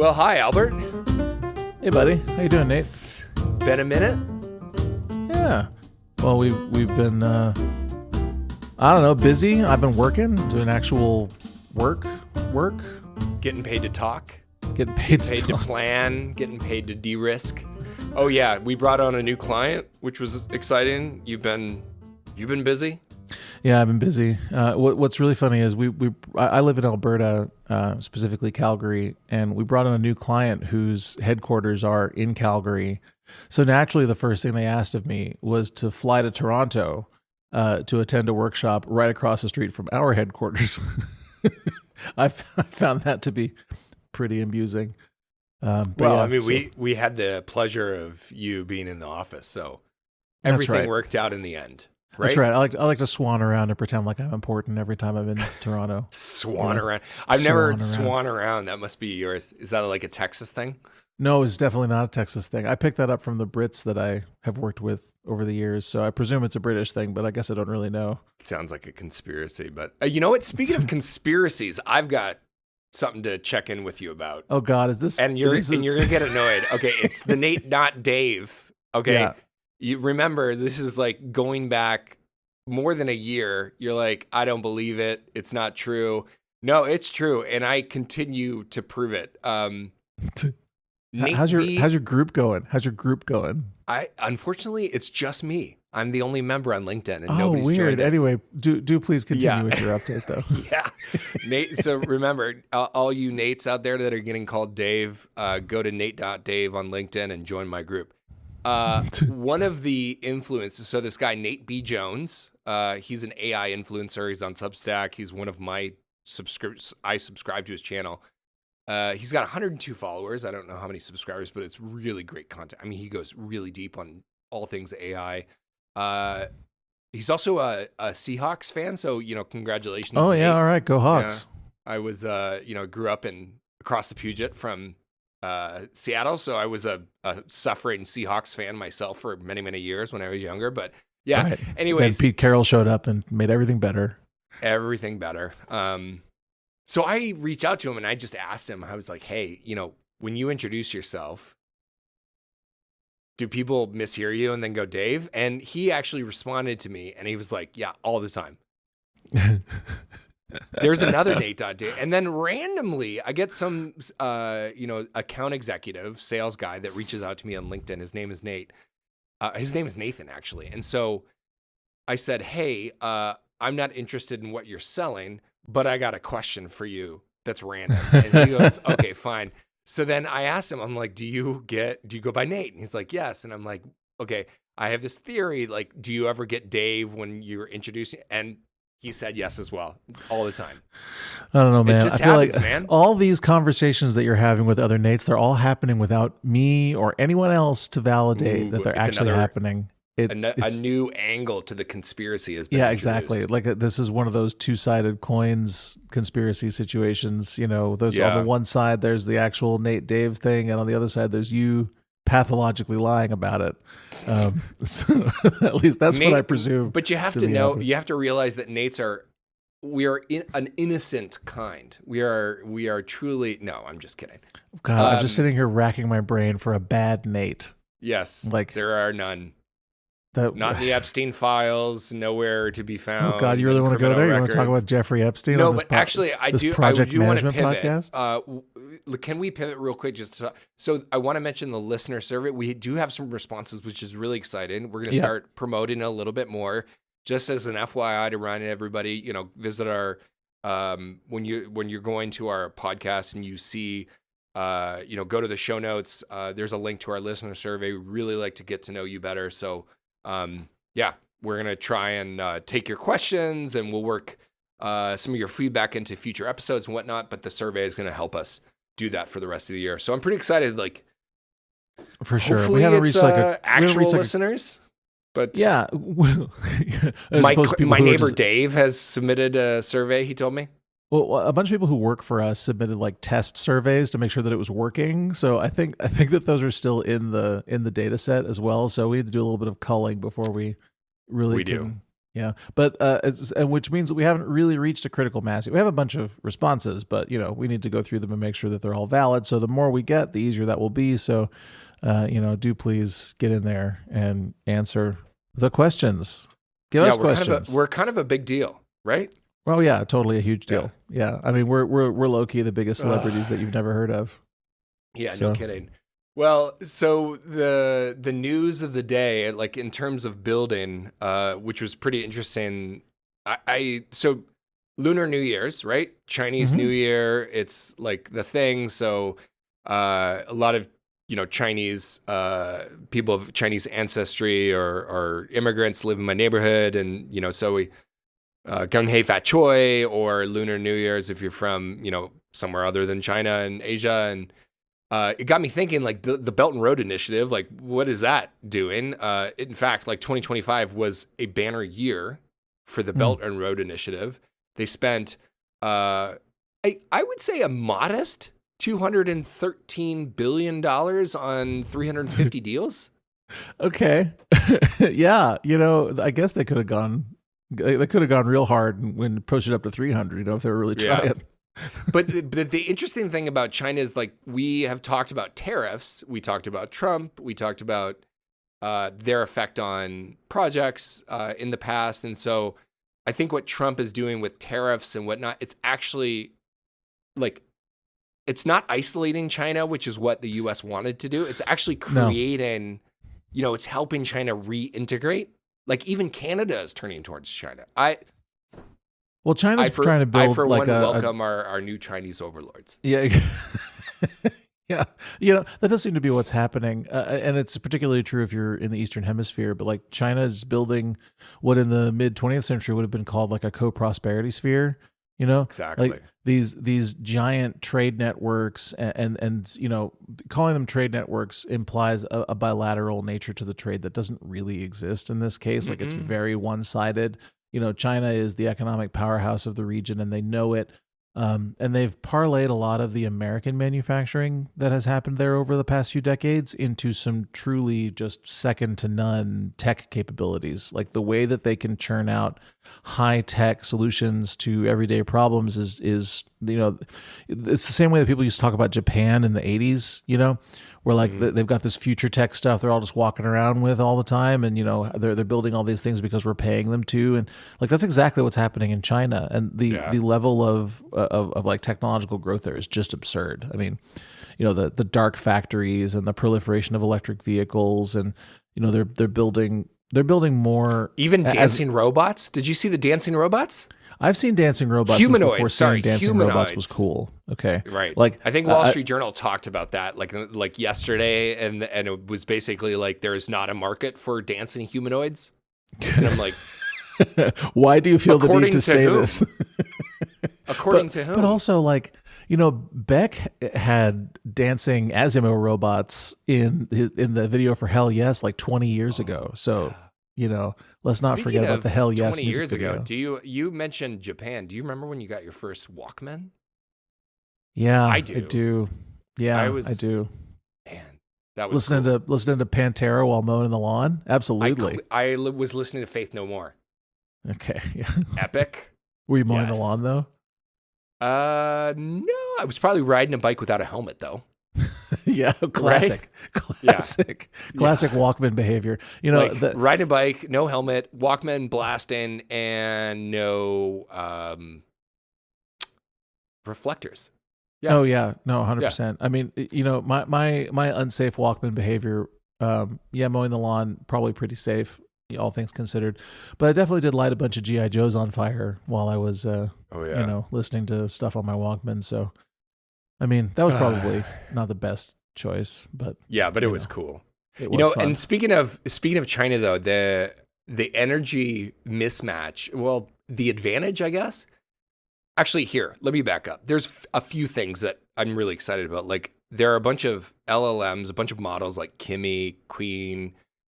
Well, hi, Albert. Hey, buddy. How you doing, Nate? It's been a minute. Yeah. Well, we've been, I don't know, busy. I've been working, doing actual work. Getting paid to talk. Getting paid To plan. Getting paid to de-risk. Oh, yeah. We brought on a new client, which was exciting. You've been busy? Yeah, I've been busy. What's really funny is I live in Alberta, specifically Calgary, and we brought on a new client whose headquarters are in Calgary. So naturally, the first thing they asked of me was to fly to Toronto to attend a workshop right across the street from our headquarters. I found that to be pretty amusing. We had the pleasure of you being in the office, so everything worked out in the end. Right? That's right. I like to swan around and pretend like I'm important every time I'm in Toronto. Swan around. I've never heard swan around. That must be yours. Is that like a Texas thing? No, it's definitely not a Texas thing. I picked that up from the Brits that I have worked with over the years, so I presume it's a British thing, but I guess I don't really know. Sounds like a conspiracy, but you know what? Speaking of conspiracies, I've got something to check in with you about. Oh God, is this? And you're gonna get annoyed. Okay, it's the Nate, not Dave. Okay. Yeah. You remember, this is like going back more than a year. You're like, I don't believe it. It's not true. No, it's true. And I continue to prove it. How's your group going? Unfortunately, it's just me. I'm the only member on LinkedIn and oh, nobody's weird. joined it. Anyway, do please continue with your update though. Yeah. Nate, so remember, all you Nates out there that are getting called Dave, go to nate.dave on LinkedIn and join my group. One of the influencers, so this guy, Nate B. Jones, he's an AI influencer. He's on Substack. He's one of my subscribers. I subscribe to his channel. He's got 102 followers. I don't know how many subscribers, but it's really great content. I mean, he goes really deep on all things AI. He's also a Seahawks fan. So, congratulations. Oh, Nate. yeah. All right. Go Hawks. Yeah, I was, grew up across the Puget from Seattle, so I was a suffering Seahawks fan myself for many, many years when I was younger. But yeah, right. Anyways, then Pete Carroll showed up and made everything better. So I reached out to him and I just asked him. I was like, "Hey, when you introduce yourself, do people mishear you and then go Dave?" And he actually responded to me and he was like, "Yeah, all the time." There's another Nate.Dave. And then randomly, I get some, account executive, sales guy that reaches out to me on LinkedIn. His name is Nate. His name is Nathan, actually. And so I said, "Hey, I'm not interested in what you're selling, but I got a question for you that's random." And he goes, "Okay, fine." So then I asked him, I'm like, do you go by Nate? And he's like, "Yes." And I'm like, "Okay, I have this theory. Like, do you ever get Dave when you're introducing?" And he said yes as well, all the time. I don't know, man. It just I feel happens, like man. All these conversations that you're having with other Nates, they're all happening without me or anyone else to validate that they're actually happening. A new angle to the conspiracy has been yeah, introduced. exactly. Like this is one of those two-sided coins conspiracy situations. On the one side, there's the actual Nate Dave thing, and on the other side, there's you pathologically lying about it. So at least that's what I presume. But you have to know, you have to realize that Nates we are an innocent kind. We are truly, no, I'm just kidding. God, I'm just sitting here racking my brain for a bad Nate. Yes, there are none. Not in the Epstein files, nowhere to be found. Oh God, you really want to go there? You want to talk about Jeffrey Epstein? No, but actually, I do want to pivot. Podcast? Can we pivot real quick? So I want to mention the listener survey. We do have some responses, which is really exciting. We're going to start promoting a little bit more. Just as an FYI to remind everybody, visit our when you're going to our podcast and you see. Go to the show notes. There's a link to our listener survey. We really like to get to know you better. So. We're going to try and take your questions and we'll work some of your feedback into future episodes and whatnot, but the survey is going to help us do that for the rest of the year. So I'm pretty excited, for sure. Hopefully we haven't reached actual listeners, but yeah. my neighbor Dave has submitted a survey, he told me. Well, a bunch of people who work for us submitted test surveys to make sure that it was working. So I think that those are still in the data set as well. So we need to do a little bit of culling before we really Yeah, but which means that we haven't really reached a critical mass. We have a bunch of responses, but we need to go through them and make sure that they're all valid. So the more we get, the easier that will be. So, do please get in there and answer the questions. Give us questions. We're kind of a big deal, right? Well, yeah, totally a huge deal. Yeah, I mean, we're low key the biggest celebrities that you've never heard of. Yeah, so. No kidding. Well, so the news of the day, like in terms of building, which was pretty interesting. So Lunar New Year's, right? Chinese New Year, it's like the thing. So a lot of Chinese people of Chinese ancestry or immigrants live in my neighborhood, and so we Gung Hei Fat Choi or Lunar New Year's if you're from somewhere other than China and Asia. And it got me thinking, like the Belt and Road Initiative, like what is that doing? In fact, like 2025 was a banner year for the Belt and Road Initiative. They spent, I would say, a modest $213 billion on 350 deals. Okay, yeah, I guess they could have gone. They could have gone real hard when pushed it up to 300. If they were really trying. Yeah. But the interesting thing about China is, like, we have talked about tariffs. We talked about Trump. We talked about their effect on projects in the past. And so I think what Trump is doing with tariffs and whatnot, it's actually like, it's not isolating China, which is what the U.S. wanted to do. It's actually creating, it's helping China reintegrate. Like even Canada is turning towards China. China's trying to build welcome our new Chinese overlords. Yeah. Yeah. That does seem to be what's happening. And it's particularly true if you're in the Eastern Hemisphere, but like China is building what in the mid 20th century would have been called like a co-prosperity sphere, Exactly. Like these giant trade networks and calling them trade networks implies a bilateral nature to the trade that doesn't really exist in this case. Like it's very one-sided. China is the economic powerhouse of the region, and they know it. And they've parlayed a lot of the American manufacturing that has happened there over the past few decades into some truly just second to none tech capabilities. Like the way that they can churn out high tech solutions to everyday problems is it's the same way that people used to talk about Japan in the 80s, where like they've got this future tech stuff they're all just walking around with all the time, and they're building all these things because we're paying them to, and like that's exactly what's happening in China, and the level of like technological growth there is just absurd. I mean, the dark factories and the proliferation of electric vehicles, and they're building more, even dancing robots. Did you see the dancing robots? I've seen dancing robots. Humanoids. Before seeing dancing robots was cool. Okay, right. Like I think Wall Street Journal talked about that like yesterday, and it was basically like there is not a market for dancing humanoids. And I'm like, why do you feel the need to say whom? this? According to whom? But also, like, Beck had dancing Asimo robots in the video for Hell Yes like 20 years ago. So. Let's not forget about the Hell Yes 20 years video. ago. You mentioned Japan. Do you remember when you got your first Walkman? Yeah, I do. Yeah, I do. Man, that was cool. listening to Pantera while mowing the lawn. Absolutely. I was listening to Faith No More. Okay. Yeah. Epic. Were you mowing the lawn though? No. I was probably riding a bike without a helmet though. Yeah, classic Walkman behavior. Riding a bike, no helmet, Walkman blasting, and no reflectors. Yeah. Oh yeah, no, 100%. I mean, my unsafe Walkman behavior. Mowing the lawn probably pretty safe, all things considered. But I definitely did light a bunch of GI Joes on fire while I was, listening to stuff on my Walkman. So. I mean, that was probably not the best choice, but it was cool. It was fun. And speaking of China though, the energy mismatch, well, the advantage, I guess. Actually, here, let me back up. There's a few things that I'm really excited about. Like there are a bunch of LLMs, a bunch of models like Kimi, Queen,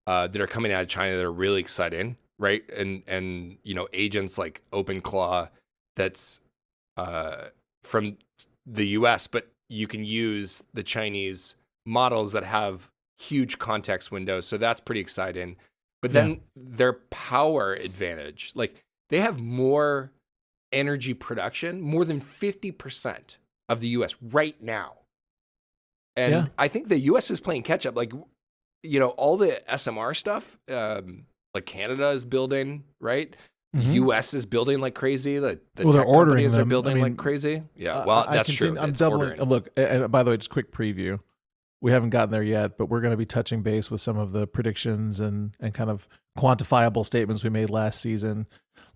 that are coming out of China that are really exciting, right? And agents like OpenClaw that's from the US, but you can use the Chinese models that have huge context windows. So that's pretty exciting. But then their power advantage, like they have more energy production, more than 50% of the US right now. And I think the US is playing catch up. Like, all the SMR stuff, like Canada is building, right? US is building like crazy. The tech companies are building like crazy. Yeah, well, that's true. I'm doubling. Look, and by the way, just quick preview. We haven't gotten there yet, but we're going to be touching base with some of the predictions and kind of quantifiable statements we made last season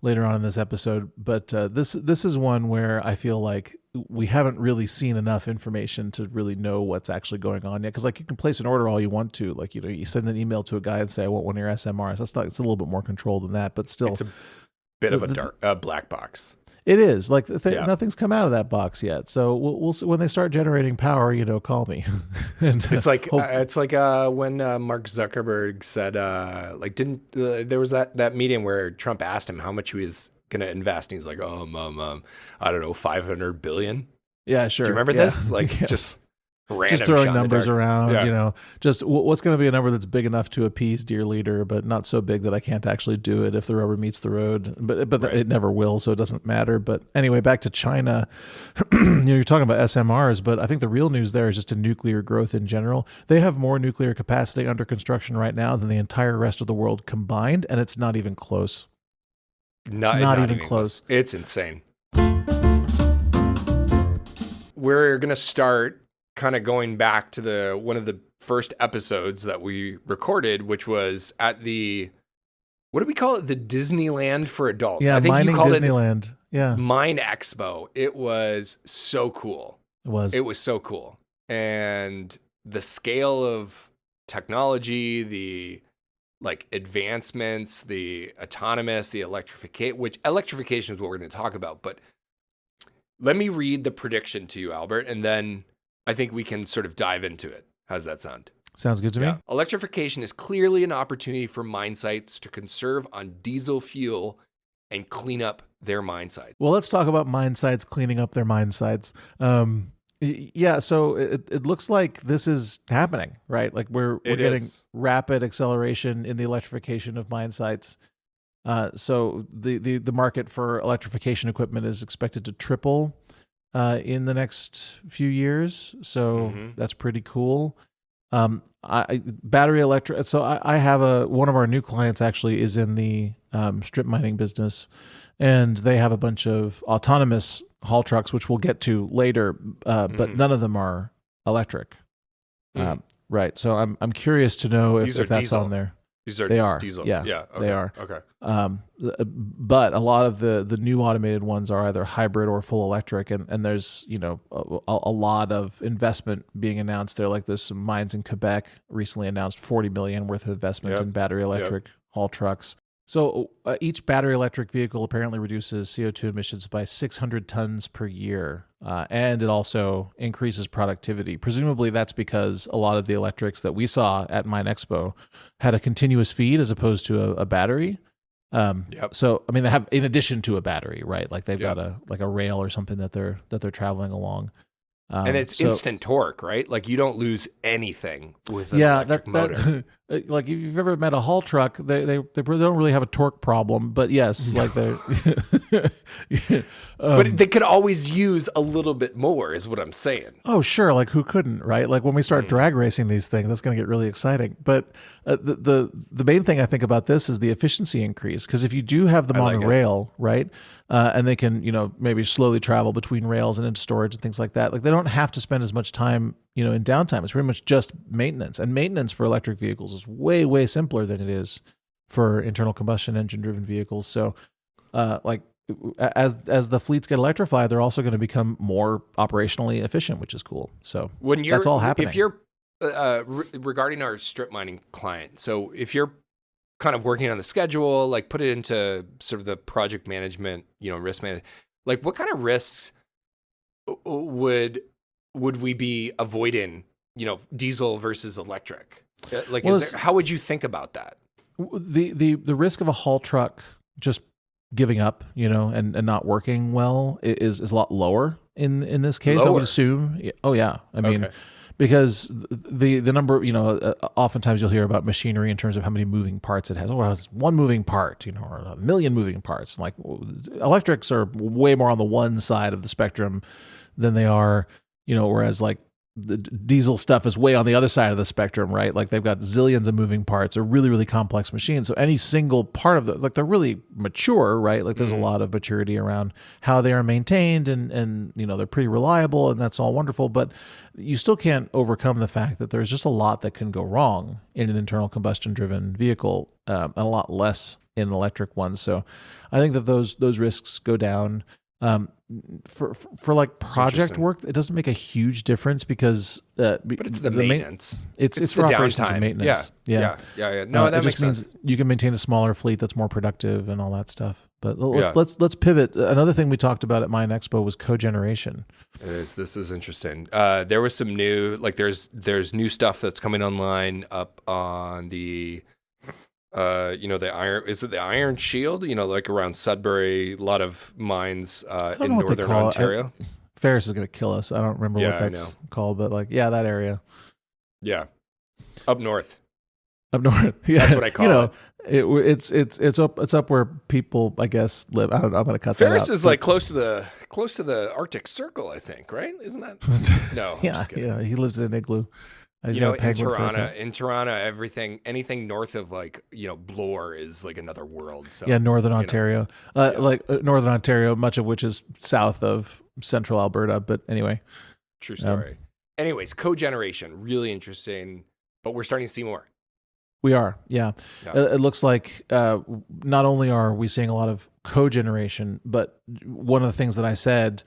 later on in this episode. But this is one where I feel like we haven't really seen enough information to really know what's actually going on yet. Because like you can place an order all you want to, like you send an email to a guy and say I want one of your SMRs. It's a little bit more controlled than that, but still, it's a bit of a black box. It is like nothing's come out of that box yet. So we'll see when they start generating power. Call me. And it's like when Mark Zuckerberg said there was that meeting where Trump asked him how much he was going to invest, and he's like, I don't know, 500 billion. Yeah, sure. Do you remember this? Like just random, just throwing numbers around. Just what's going to be a number that's big enough to appease dear leader, but not so big that I can't actually do it if the rubber meets the road. But right. It never will, so it doesn't matter. But anyway, back to China. You're talking about SMRs, but I think the real news there is just a nuclear growth in general. They have more nuclear capacity under construction right now than the entire rest of the world combined, and it's not even close. Not even close. It's insane. We're going to start kind of going back to one of the first episodes that we recorded, which was at what do we call it? The Disneyland for adults. Yeah, I think Mining you called Disneyland. It Mine Expo. It was so cool. It was so cool. And the scale of technology, the advancements, the autonomous, the electrification, which electrification is what we're going to talk about. But let me read the prediction to you, Albert, and then I think we can sort of dive into it. How's that sound? Sounds good to me. Electrification is clearly an opportunity for mine sites to conserve on diesel fuel and clean up their mine sites. Well, let's talk about mine sites cleaning up their mine sites. So it looks like this is happening, right? Like we're getting rapid acceleration in the electrification of mine sites. So the market for electrification equipment is expected to triple in the next few years. So that's pretty cool. Battery electric. So I have one of our new clients actually is in the strip mining business, and they have a bunch of autonomous haul trucks, which we'll get to later, but none of them are electric. Right. So I'm curious to know if that's diesel. On there. They are diesel. Yeah. Okay. They are. Okay. But a lot of the new automated ones are either hybrid or full electric, and there's a lot of investment being announced there. Like there's some mines in Quebec recently announced $40 million worth of investment in battery electric haul trucks. So each battery electric vehicle apparently reduces CO2 emissions by 600 tons per year, and it also increases productivity. Presumably that's because a lot of the electrics that we saw at Mine Expo had a continuous feed as opposed to a battery. So I mean, they have in addition to a battery, right? Like they've got a rail or something that they're traveling along. And it's instant torque, right? Like you don't lose anything with an electric motor. Like if you've ever met a haul truck, they don't really have a torque problem, but yes, like they. But they could always use a little bit more, is what I'm saying. Oh, sure. Like who couldn't, right? Like when we start drag racing these things, that's going to get really exciting. But the main thing I think about this is the efficiency increase, because if you do have them on a rail, right, and they can maybe slowly travel between rails and into storage and things like that, like they don't have to spend as much time in downtime. It's pretty much just maintenance, and maintenance for electric vehicles is way, way simpler than it is for internal combustion engine driven vehicles. So, as the fleets get electrified, they're also going to become more operationally efficient, which is cool. So that's all happening. If you're regarding our strip mining client, so if you're kind of working on the schedule, like put it into sort of the project management, risk management, like what kind of risks would we be avoiding, diesel versus electric? Like, how would you think about that? The risk of a haul truck just giving up, and not working well is a lot lower in this case. Lower. I would assume. Oh yeah. I mean, because the number, oftentimes you'll hear about machinery in terms of how many moving parts it has. Oh, it has one moving part, or a million moving parts. Like electrics are way more on the one side of the spectrum than they are, whereas like the diesel stuff is way on the other side of the spectrum, right? Like they've got zillions of moving parts, are really, really complex machines. So any single part of like they're really mature, right? Like there's a lot of maturity around how they are maintained and they're pretty reliable and that's all wonderful. But you still can't overcome the fact that there's just a lot that can go wrong in an internal combustion driven vehicle, and a lot less in electric ones. So I think that those risks go down. For like project work, it doesn't make a huge difference because but it's the maintenance. It's the for operations downtime. and maintenance. Yeah. No, that it just makes sense. means you can maintain a smaller fleet that's more productive and all that stuff. But let's pivot. Another thing we talked about at Mine Expo was cogeneration. This is interesting. There was some new, like there's new stuff that's coming online up on the the iron, is it the Iron Shield? Like around Sudbury, a lot of mines in northern Ontario. Ferris is going to kill us. I don't remember what that's called, but that area. Yeah. Up north. Up north. Yeah. That's what I call it. It's up where people, I guess, live. I don't know. I'm going to cut Ferris that out. is like close to the Arctic Circle, I think, right? Isn't that? No. Yeah. He lives in an igloo. In Toronto, anything north of Bloor is like another world. So northern Ontario, northern Ontario, much of which is south of central Alberta. But anyway, true story. Anyways, cogeneration, really interesting, but we're starting to see more. We are, yeah. It looks like not only are we seeing a lot of cogeneration, but one of the things that I said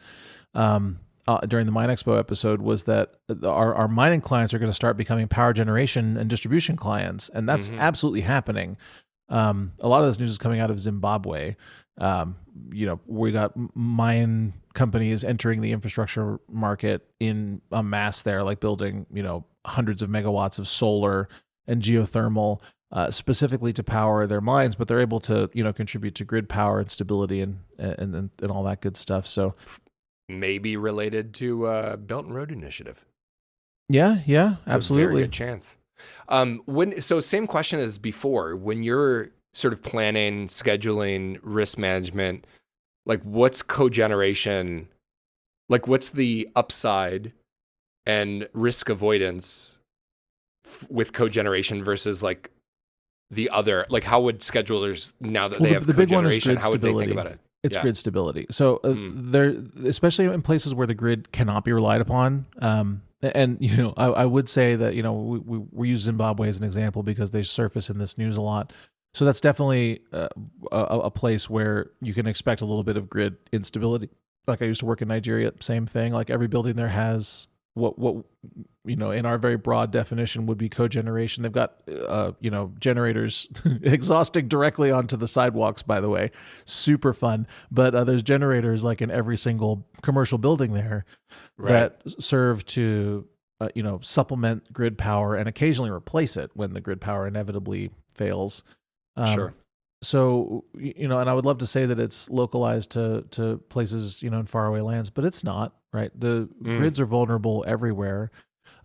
during the Mine Expo episode was that our mining clients are going to start becoming power generation and distribution clients, and that's absolutely happening. A lot of this news is coming out of Zimbabwe. We got mine companies entering the infrastructure market in a mass there, like building, hundreds of megawatts of solar and geothermal, specifically to power their mines, but they're able to, contribute to grid power and stability and all that good stuff. So maybe related to Belt and Road Initiative. Yeah, it's absolutely. A very good chance. Same question as before. When you're sort of planning, scheduling, risk management, like what's cogeneration? Like what's the upside and risk avoidance with cogeneration versus like the other? Like how would schedulers, now that they have the big one is cogeneration, grid how would they stability. think about it? It's grid stability. So there, especially in places where the grid cannot be relied upon. And I would say that we use Zimbabwe as an example because they surface in this news a lot. So that's definitely a place where you can expect a little bit of grid instability. Like I used to work in Nigeria, same thing. Like every building there has what in our very broad definition would be cogeneration. They've got generators exhausting directly onto the sidewalks, by the way. Super fun. But there's generators like in every single commercial building there that serve to supplement grid power and occasionally replace it when the grid power inevitably fails. Sure. So, and I would love to say that it's localized to places, in faraway lands, but it's not, right? The grids are vulnerable everywhere.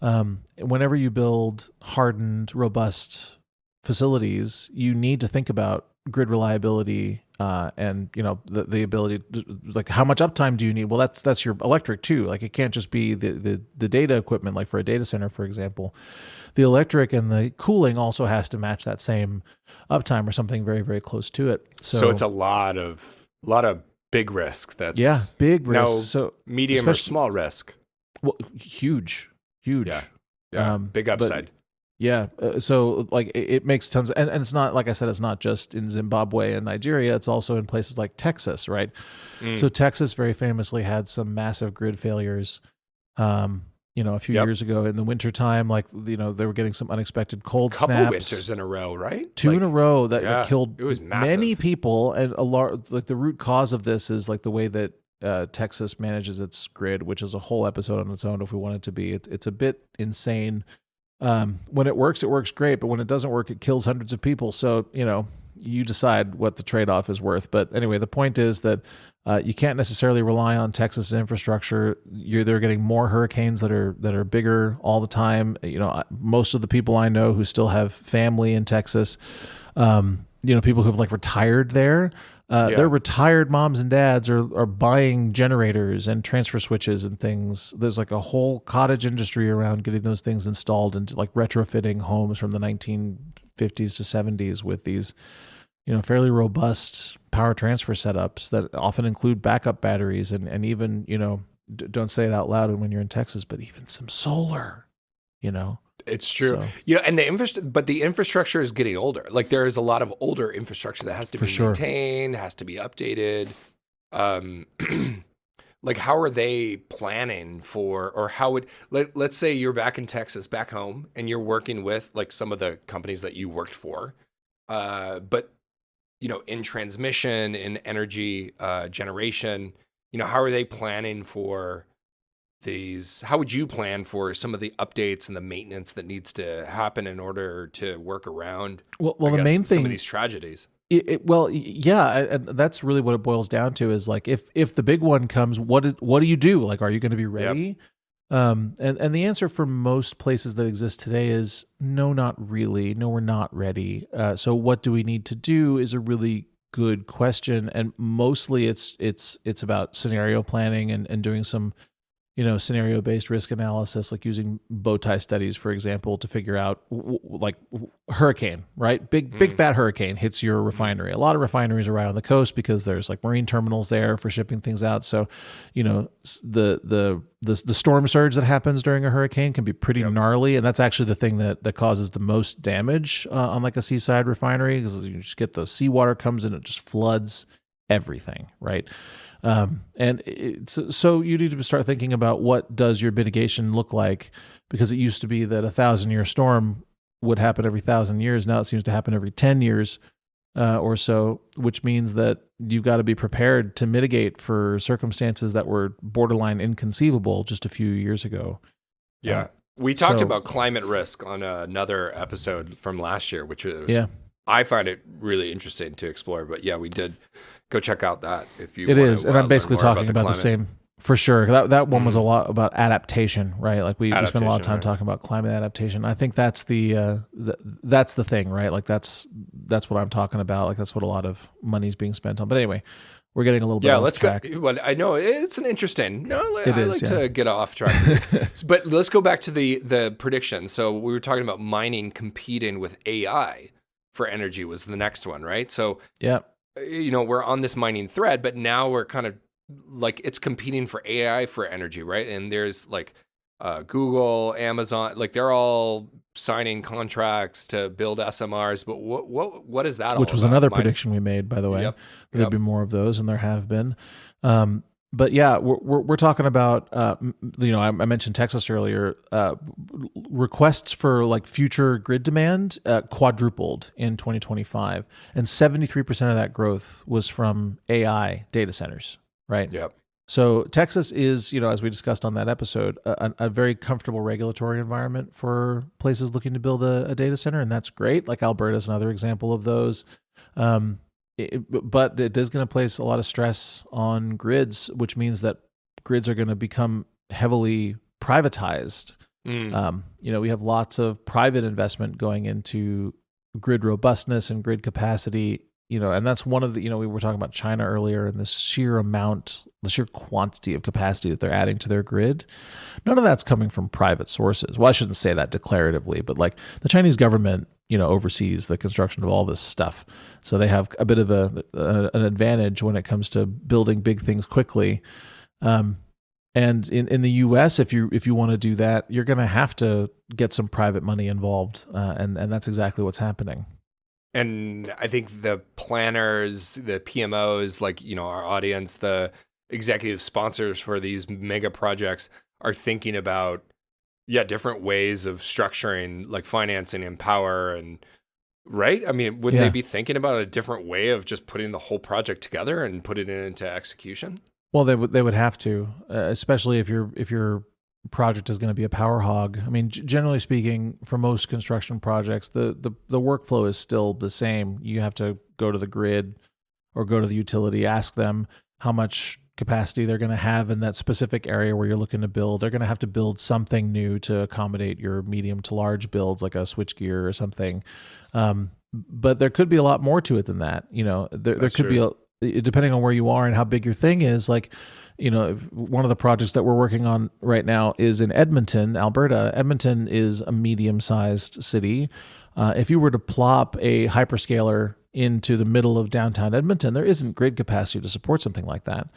Whenever you build hardened, robust facilities, you need to think about grid reliability and the ability to, like how much uptime do you need? Well, that's your electric too. Like it can't just be the data equipment, like for a data center, for example. The electric and the cooling also has to match that same uptime or something very, very close to it. So it's a lot of big risk. That's big risk. No, so medium or small risk. Well, huge. Yeah. Big upside. So like it makes tons and it's not, like I said, it's not just in Zimbabwe and Nigeria, it's also in places like Texas, right? So Texas very famously had some massive grid failures a few years ago in the wintertime, like they were getting some unexpected cold snaps. Couple winters in a row, right? Two in a row that killed it was many people, and like the root cause of this is like the way that Texas manages its grid, which is a whole episode on its own if we want it to be. It's a bit insane. When it works great, but when it doesn't work, it kills hundreds of people. So, you decide what the trade-off is worth. But anyway, the point is that you can't necessarily rely on Texas infrastructure. They're getting more hurricanes that are bigger all the time. Most of the people I know who still have family in Texas, people who've like retired there, their retired moms and dads are buying generators and transfer switches and things. There's like a whole cottage industry around getting those things installed and like retrofitting homes from the 1950s to 70s with these, fairly robust power transfer setups that often include backup batteries and even, don't say it out loud when you're in Texas, but even some solar, It's true. So. And the infrastructure is getting older. Like there is a lot of older infrastructure that has to be maintained, has to be updated. Like how are they planning for, or how would, let's say you're back in Texas, back home, and you're working with like some of the companies that you worked for, but in transmission, in energy generation, how are they planning for these? How would you plan for some of the updates and the maintenance that needs to happen in order to work around the main thing, some of these tragedies? And that's really what it boils down to is like if the big one comes, what do you do? Like, are you going to be ready? Yep. And the answer for most places that exist today is no, not really. No, we're not ready. So what do we need to do is a really good question, and mostly it's about scenario planning and doing some scenario-based risk analysis, like using bow tie studies, for example, to figure out like hurricane, right? Big fat hurricane hits your refinery. A lot of refineries are right on the coast because there's like marine terminals there for shipping things out. So, the storm surge that happens during a hurricane can be pretty gnarly, and that's actually the thing that causes the most damage on like a seaside refinery, because you just get the seawater comes in, it just floods everything, right? So you need to start thinking about what does your mitigation look like, because it used to be that 1,000-year storm would happen every 1,000 years. Now it seems to happen every 10 years or so, which means that you've got to be prepared to mitigate for circumstances that were borderline inconceivable just a few years ago. Yeah. We talked about climate risk on another episode from last year, which was, I find it really interesting to explore, but we did. Go check out that if you. It is, and I'm basically talking about the same for sure. That one was a lot about adaptation, right? Like we spent a lot of time talking about climate adaptation. I think that's the thing, right? Like that's what I'm talking about. Like that's what a lot of money's being spent on. But anyway, we're getting a little bit off track. Well, I know it's an interesting. I like to get off track, but let's go back to the prediction. So we were talking about mining competing with AI for energy was the next one, right? So we're on this mining thread, but now we're kind of like it's competing for AI for energy, right? And there's like Google, Amazon, like they're all signing contracts to build SMRs. But what is that all Which was about? Another prediction we made, by the way. There'd be more of those, and there have been. But we're talking about, I mentioned Texas earlier, requests for like future grid demand quadrupled in 2025. And 73% of that growth was from AI data centers, right? Yep. So Texas is, as we discussed on that episode, a very comfortable regulatory environment for places looking to build a data center. And that's great. Like Alberta is another example of those. But it is going to place a lot of stress on grids, which means that grids are going to become heavily privatized. We have lots of private investment going into grid robustness and grid capacity, and that's one of the, we were talking about China earlier and the sheer quantity of capacity that they're adding to their grid. None of that's coming from private sources. Well, I shouldn't say that declaratively, but like the Chinese government, oversees the construction of all this stuff. So they have a bit of an advantage when it comes to building big things quickly. And in the U.S., if you want to do that, you're going to have to get some private money involved, and that's exactly what's happening. And I think the planners, the PMOs, like our audience, the executive sponsors for these mega projects are thinking about different ways of structuring like financing and power, and right? I mean, wouldn't they be thinking about a different way of just putting the whole project together and put it into execution? Well, they would have to, especially if you're project is going to be a power hog. I mean, generally speaking, for most construction projects, the workflow is still the same. You have to go to the grid or go to the utility, ask them how much capacity they're going to have in that specific area where you're looking to build. They're going to have to build something new to accommodate your medium to large builds, like a switchgear or something. But there could be a lot more to it than that. There could be, depending on where you are and how big your thing is, like, one of the projects that we're working on right now is in Edmonton, Alberta. Edmonton is a medium-sized city. If you were to plop a hyperscaler into the middle of downtown Edmonton, there isn't grid capacity to support something like that.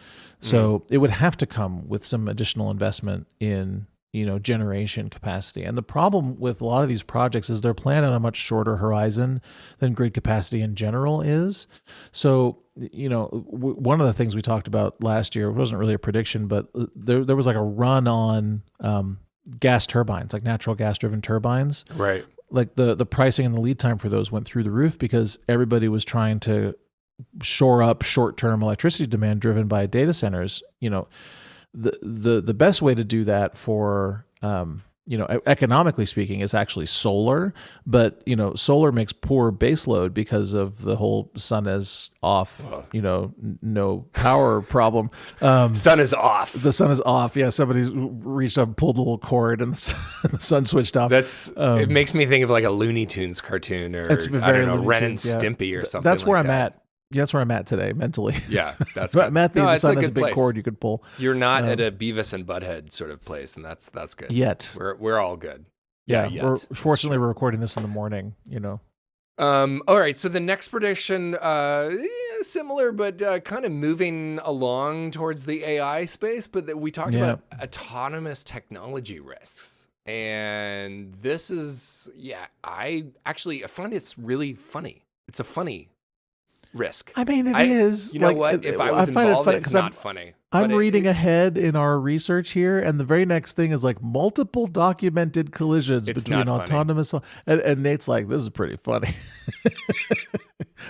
So it would have to come with some additional investment in, generation capacity. And the problem with a lot of these projects is they're planned on a much shorter horizon than grid capacity in general is. So, one of the things we talked about last year wasn't really a prediction, but there was like a run on gas turbines, like natural gas driven turbines. Right. Like the pricing and the lead time for those went through the roof because everybody was trying to shore up short-term electricity demand driven by data centers. The best way to do that for economically speaking is actually solar, but solar makes poor baseload because of the whole sun is off, no power problem. Sun is off. The sun is off. Yeah, somebody's reached up, pulled a little cord, and the sun switched off. It makes me think of like a Looney Tunes cartoon, or it's very I don't know, Looney Ren Tunes, and Stimpy or something. That's where like I'm at. Yeah, that's where I'm at today mentally. Yeah, that's good. good. The sun has a big place. cord you could pull. You're not at a Beavis and Butthead sort of place, and that's good. Yet. We're all good. Yeah, fortunately we're recording this in the morning, All right, so the next prediction, similar, but kind of moving along towards the AI space, but we talked about autonomous technology risks. And this is, I find it's really funny. It's a funny risk. I mean, it is. You know what? If I was involved, it's not funny. I'm reading ahead in our research here, and the very next thing is like multiple documented collisions between autonomous. And Nate's like, "This is pretty funny."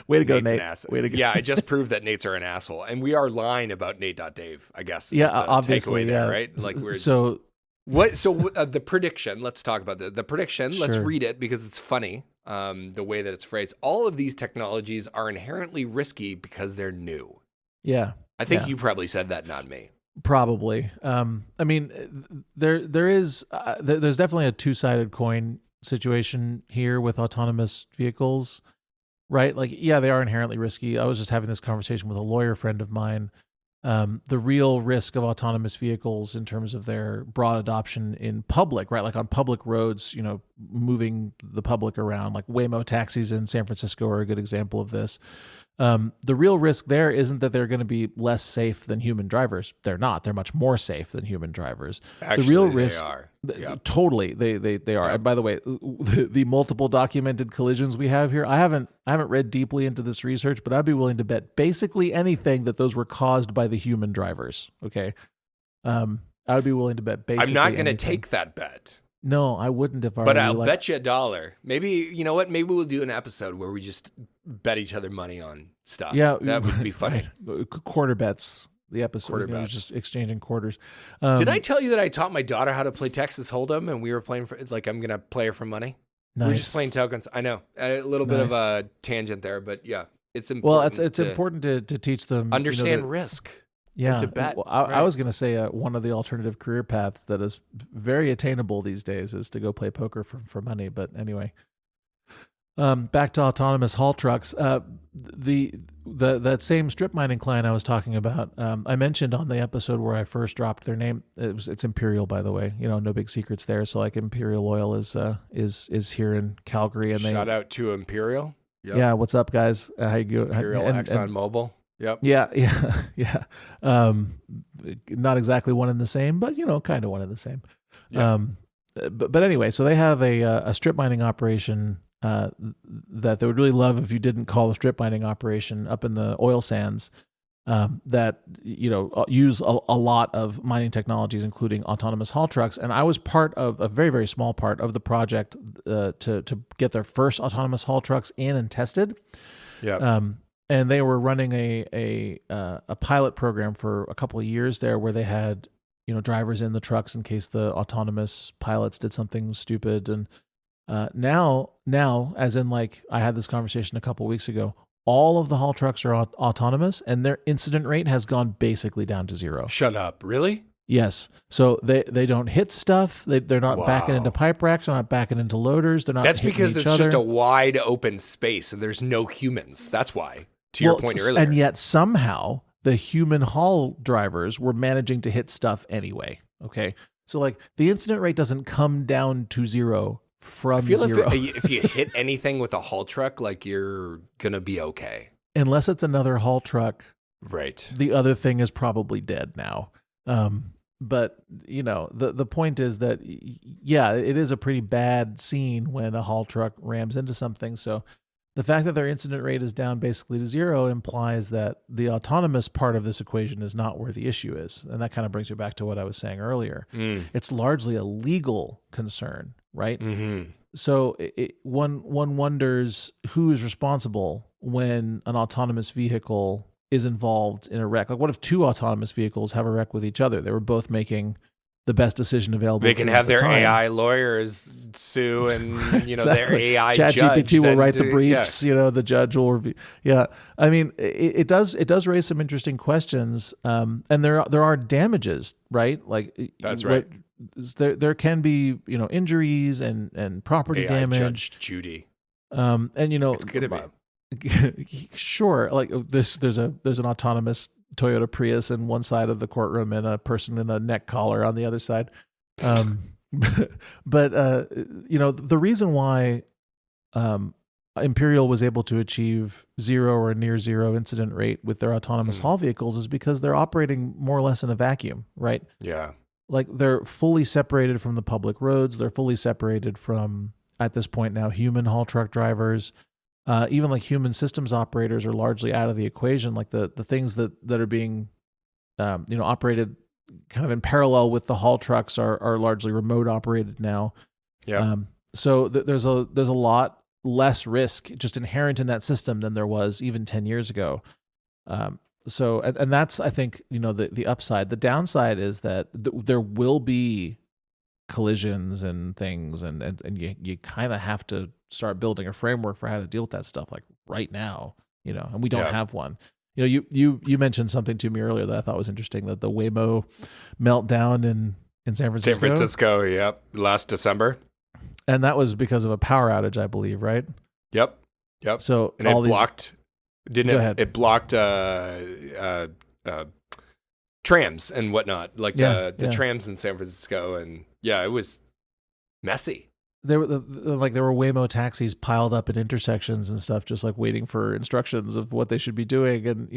Way to go, Nate! Way to go. Yeah, I just proved that Nate's are an asshole, and we are lying about Nate.Dave. I guess. Yeah, obviously. Takeaway there, right? Like we're so. What? So the prediction. Let's talk about the prediction. Sure. Let's read it because it's funny. The way that it's phrased. All of these technologies are inherently risky because they're new. Yeah. I think you probably said that, not me. Probably. I mean, there's definitely a two-sided coin situation here with autonomous vehicles, right? Like, yeah, they are inherently risky. I was just having this conversation with a lawyer friend of mine. The real risk of autonomous vehicles in terms of their broad adoption in public, right? Like on public roads, moving the public around, like Waymo taxis in San Francisco are a good example of this. The real risk there isn't that they're going to be less safe than human drivers. They're not. They're much more safe than human drivers. Actually, the real risk, they are. Totally, they are. Yep. And by the way, the multiple documented collisions we have here, I haven't read deeply into this research, but I'd be willing to bet basically anything that those were caused by the human drivers. Okay, I would be willing to bet basically. I'm not going to take that bet. No, I wouldn't if I. But I'll bet you $1. Maybe you know what? Maybe we'll do an episode where we just bet each other money on stuff. Yeah, that would be funny. Right. Quarter bets. The episode. Quarter bets. Just exchanging quarters. Did I tell you that I taught my daughter how to play Texas Hold'em, and we were playing for like I'm gonna play her for money? Nice. We were just playing tokens. I know a little bit of a tangent there, but yeah, it's important. Well, it's important to teach them understand risk. Yeah, to bet. Well, I was going to say one of the alternative career paths that is very attainable these days is to go play poker for money. But anyway, back to autonomous haul trucks. That same strip mining client I was talking about, I mentioned on the episode where I first dropped their name. It's Imperial, by the way. No big secrets there. So like Imperial Oil is here in Calgary, and shout out to Imperial. Yep. Yeah, what's up, guys? How you doing? Imperial ExxonMobil. Yep. Yeah. Not exactly one and the same, but kind of one and the same. Yeah. But anyway, so they have a strip mining operation that they would really love if you didn't call a strip mining operation up in the oil sands that use a lot of mining technologies, including autonomous haul trucks. And I was part of a very, very small part of the project to get their first autonomous haul trucks in and tested. Yeah. And they were running a pilot program for a couple of years there, where they had drivers in the trucks in case the autonomous pilots did something stupid. And now, as in like I had this conversation a couple weeks ago, all of the haul trucks are autonomous, and their incident rate has gone basically down to zero. Shut up. Really? Yes. So they don't hit stuff. They're not backing into pipe racks. They're not backing into loaders. They're not. That's hitting because each it's other. just a wide open space and there's no humans. That's why. To your point earlier. And yet somehow the human haul drivers were managing to hit stuff anyway. Okay. So like the incident rate doesn't come down to zero from zero. If you hit anything with a haul truck, like you're going to be okay. Unless it's another haul truck. Right. The other thing is probably dead now. But the point is that, yeah, it is a pretty bad scene when a haul truck rams into something. So the fact that their incident rate is down basically to zero implies that the autonomous part of this equation is not where the issue is. And that kind of brings you back to what I was saying earlier. It's largely a legal concern, right? Mm-hmm. So one wonders who is responsible when an autonomous vehicle is involved in a wreck. Like what if two autonomous vehicles have a wreck with each other? They were both making the best decision available. They can have their time. AI lawyers sue, and exactly. their AI judge. ChatGPT will write the briefs. Yeah. The judge will review. Yeah, I mean, it does raise some interesting questions, and there are damages, right? Like that's right. There can be injuries and property AI damage. Judge Judy. And it's good to be. Sure, like there's an autonomous Toyota Prius in one side of the courtroom and a person in a neck collar on the other side. But the reason why Imperial was able to achieve zero or near zero incident rate with their autonomous haul vehicles is because they're operating more or less in a vacuum, right? Yeah. Like they're fully separated from the public roads. They're fully separated from, at this point now, human haul truck drivers. Even like human systems operators are largely out of the equation. Like the things that are being, operated kind of in parallel with the haul trucks are largely remote operated now. Yeah. So there's a lot less risk just inherent in that system than there was even 10 years ago. So that's, I think, the upside. The downside is that there will be collisions and things, and you kind of have to start building a framework for how to deal with that stuff like right now, and we don't have one. You mentioned something to me earlier that I thought was interesting, that the Waymo meltdown in San Francisco. San Francisco, yep, last December. And that was because of a power outage, I believe, right? Yep. So and it blocked, it blocked trams and whatnot, like the trams in San Francisco, and it was messy. There were Waymo taxis piled up at intersections and stuff, just like waiting for instructions of what they should be doing. And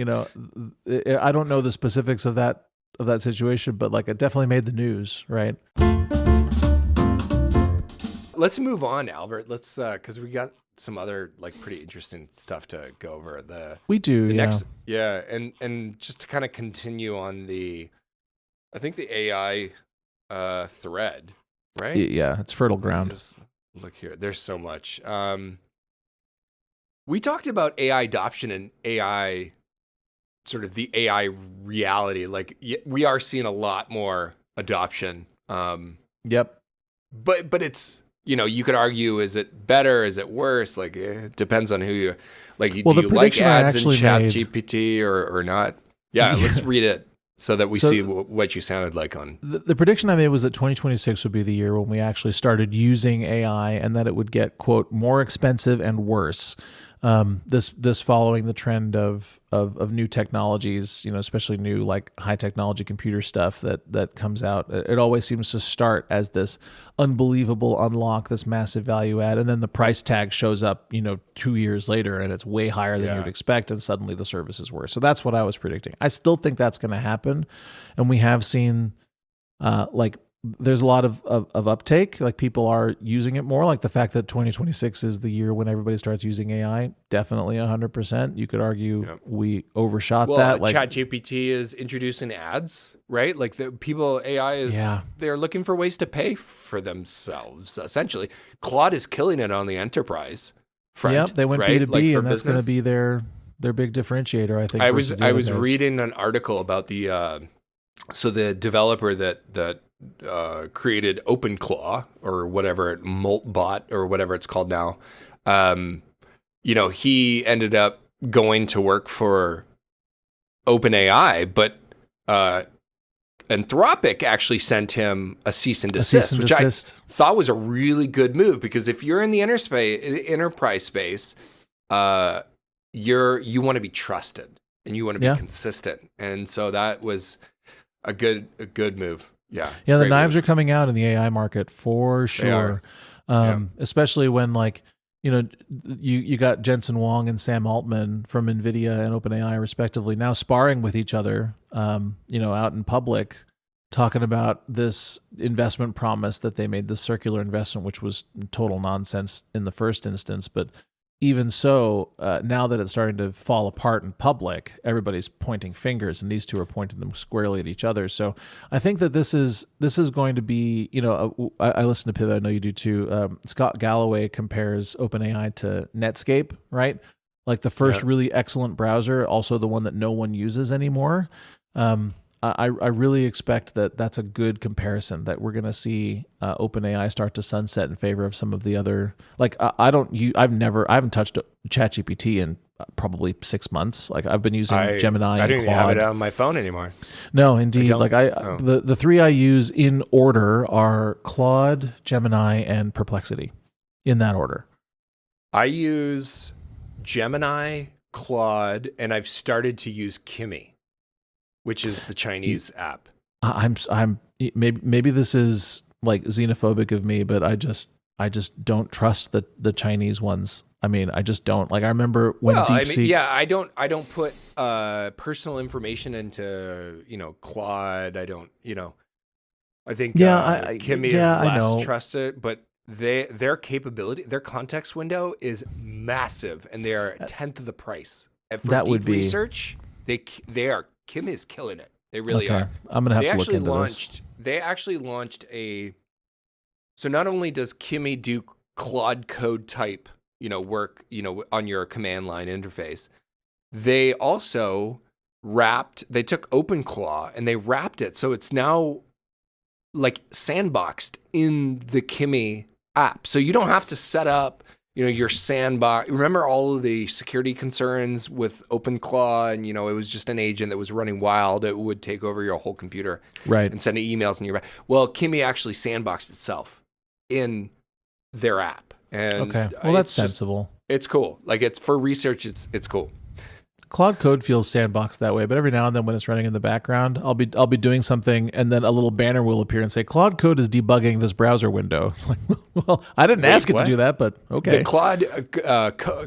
I don't know the specifics of that situation, but like it definitely made the news, right? Let's move on, Albert. Let's because we got some other like pretty interesting stuff to go over. Next, and just to kind of continue on the AI thread, right? Yeah, it's fertile ground. Just look here. There's so much. We talked about AI adoption and AI, sort of the AI reality. Like we are seeing a lot more adoption. Yep. But it's, you could argue, is it better? Is it worse? Like, it depends on who you like. Do you like ads in ChatGPT or not? Yeah, let's read it so that we see what you sounded like on. The prediction I made was that 2026 would be the year when we actually started using AI, and that it would get, quote, more expensive and worse. This following the trend of new technologies, especially new like high technology computer stuff that comes out. It always seems to start as this unbelievable unlock, this massive value add, and then the price tag shows up 2 years later and it's way higher than you'd expect, and suddenly the service is worse. So that's what I was predicting. I still think that's going to happen, and we have seen there's a lot of uptake. Like people are using it more. Like the fact that 2026 is the year when everybody starts using AI, definitely 100%. You could argue we overshot that. Like ChatGPT is introducing ads, right? Like the people, AI is, they're looking for ways to pay for themselves. Essentially, Claude is killing it on the enterprise front. Yep, they went right? B2B, and that's going to be their big differentiator. I think. I was reading an article about the So the developer that created OpenClaw or whatever, Moltbot or whatever it's called now, he ended up going to work for OpenAI, but Anthropic actually sent him a cease and desist, which I thought was a really good move, because if you're in the enterprise space, you want to be trusted and you want to be consistent, and so that was a good move. Yeah. The knives are coming out in the AI market for sure. Especially when you got Jensen Huang and Sam Altman from NVIDIA and OpenAI respectively now sparring with each other, out in public, talking about this investment promise that they made, this circular investment, which was total nonsense in the first instance. But even so, now that it's starting to fall apart in public, everybody's pointing fingers, and these two are pointing them squarely at each other. So I think that this is going to be, I listen to Pivot, I know you do too. Scott Galloway compares OpenAI to Netscape, right? Like the first really excellent browser, also the one that no one uses anymore. I really expect that that's a good comparison, that we're going to see OpenAI start to sunset in favor of some of the other, I haven't touched ChatGPT in probably 6 months. Like I've been using Gemini. I don't and even have Claude. it on my phone anymore. No, indeed. The three I use in order are Claude, Gemini, and Perplexity, in that order. I use Gemini, Claude, and I've started to use Kimi, which is the Chinese app. I'm maybe this is like xenophobic of me, but I just don't trust the Chinese ones. I mean, I just don't. Like I remember when DeepSeek. I don't put personal information into Claude. I don't. I think Kimi is less trusted, but their capability, their context window is massive, and they are a tenth of the price. And for deep research, they are. Kimi is killing it. They really are. I'm gonna have to look into this. They actually launched so not only does Kimi do Claude code type, work, on your command line interface, they also they took OpenClaw and they wrapped it. So it's now like sandboxed in the Kimi app. So you don't have to set up your sandbox. Remember all of the security concerns with OpenClaw, and it was just an agent that was running wild. It would take over your whole computer, right, and sending emails in your back. Well, Kimi actually sandboxed itself in their app, and that's sensible. It's cool. Like it's for research. It's cool. Claude Code feels sandboxed that way, but every now and then when it's running in the background, I'll be doing something, and then a little banner will appear and say, Claude Code is debugging this browser window. It's like, well, I didn't ask it to do that, but okay. The Claude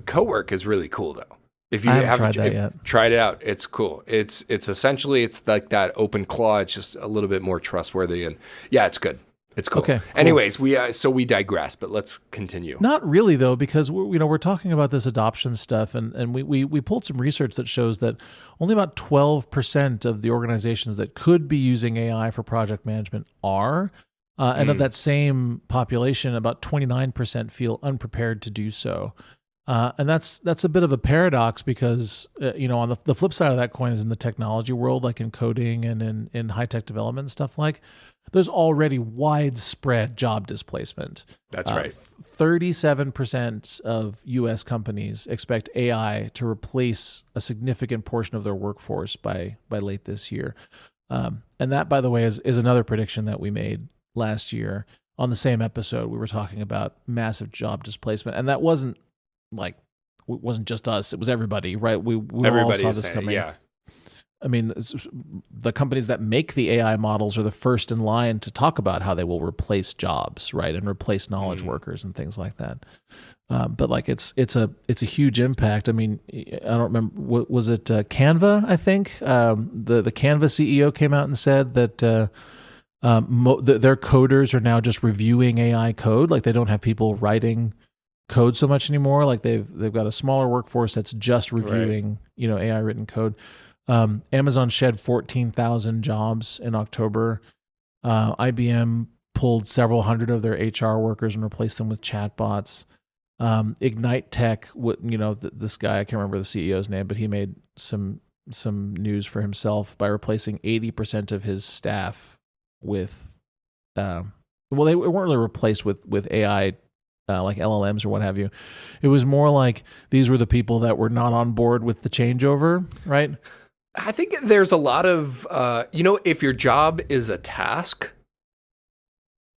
co-work is really cool, though. If you haven't tried that yet. Try it out. It's cool. It's essentially, it's like that OpenClaw. It's just a little bit more trustworthy, and yeah, it's good. It's cool. Okay. Cool. Anyways, we digress, but let's continue. Not really though, because we're talking about this adoption stuff, and we pulled some research that shows that only about 12% of the organizations that could be using AI for project management are, and of that same population, about 29% feel unprepared to do so. And that's a bit of a paradox, because on the flip side of that coin is in the technology world, like in coding and in high tech development and stuff, like there's already widespread job displacement. That's right. 37% of U.S. companies expect AI to replace a significant portion of their workforce by late this year. And that, by the way, is another prediction that we made last year on the same episode. We were talking about massive job displacement, and that wasn't just us, it was everybody, right? We all saw this coming. Yeah. I mean, the companies that make the AI models are the first in line to talk about how they will replace jobs, right, and replace knowledge workers and things like that. But like it's a huge impact. I mean, I don't remember, was it Canva? I think the Canva CEO came out and said that their coders are now just reviewing AI code. Like they don't have people writing code so much anymore. Like they've got a smaller workforce that's just reviewing AI written code. Amazon shed 14,000 jobs in October. IBM pulled several hundred of their HR workers and replaced them with chatbots. Ignite Tech, this guy, I can't remember the CEO's name, but he made some news for himself by replacing 80% of his staff with, well, they weren't really replaced with AI, like LLMs or what have you. It was more like these were the people that were not on board with the changeover, right? I think there's a lot of, if your job is a task,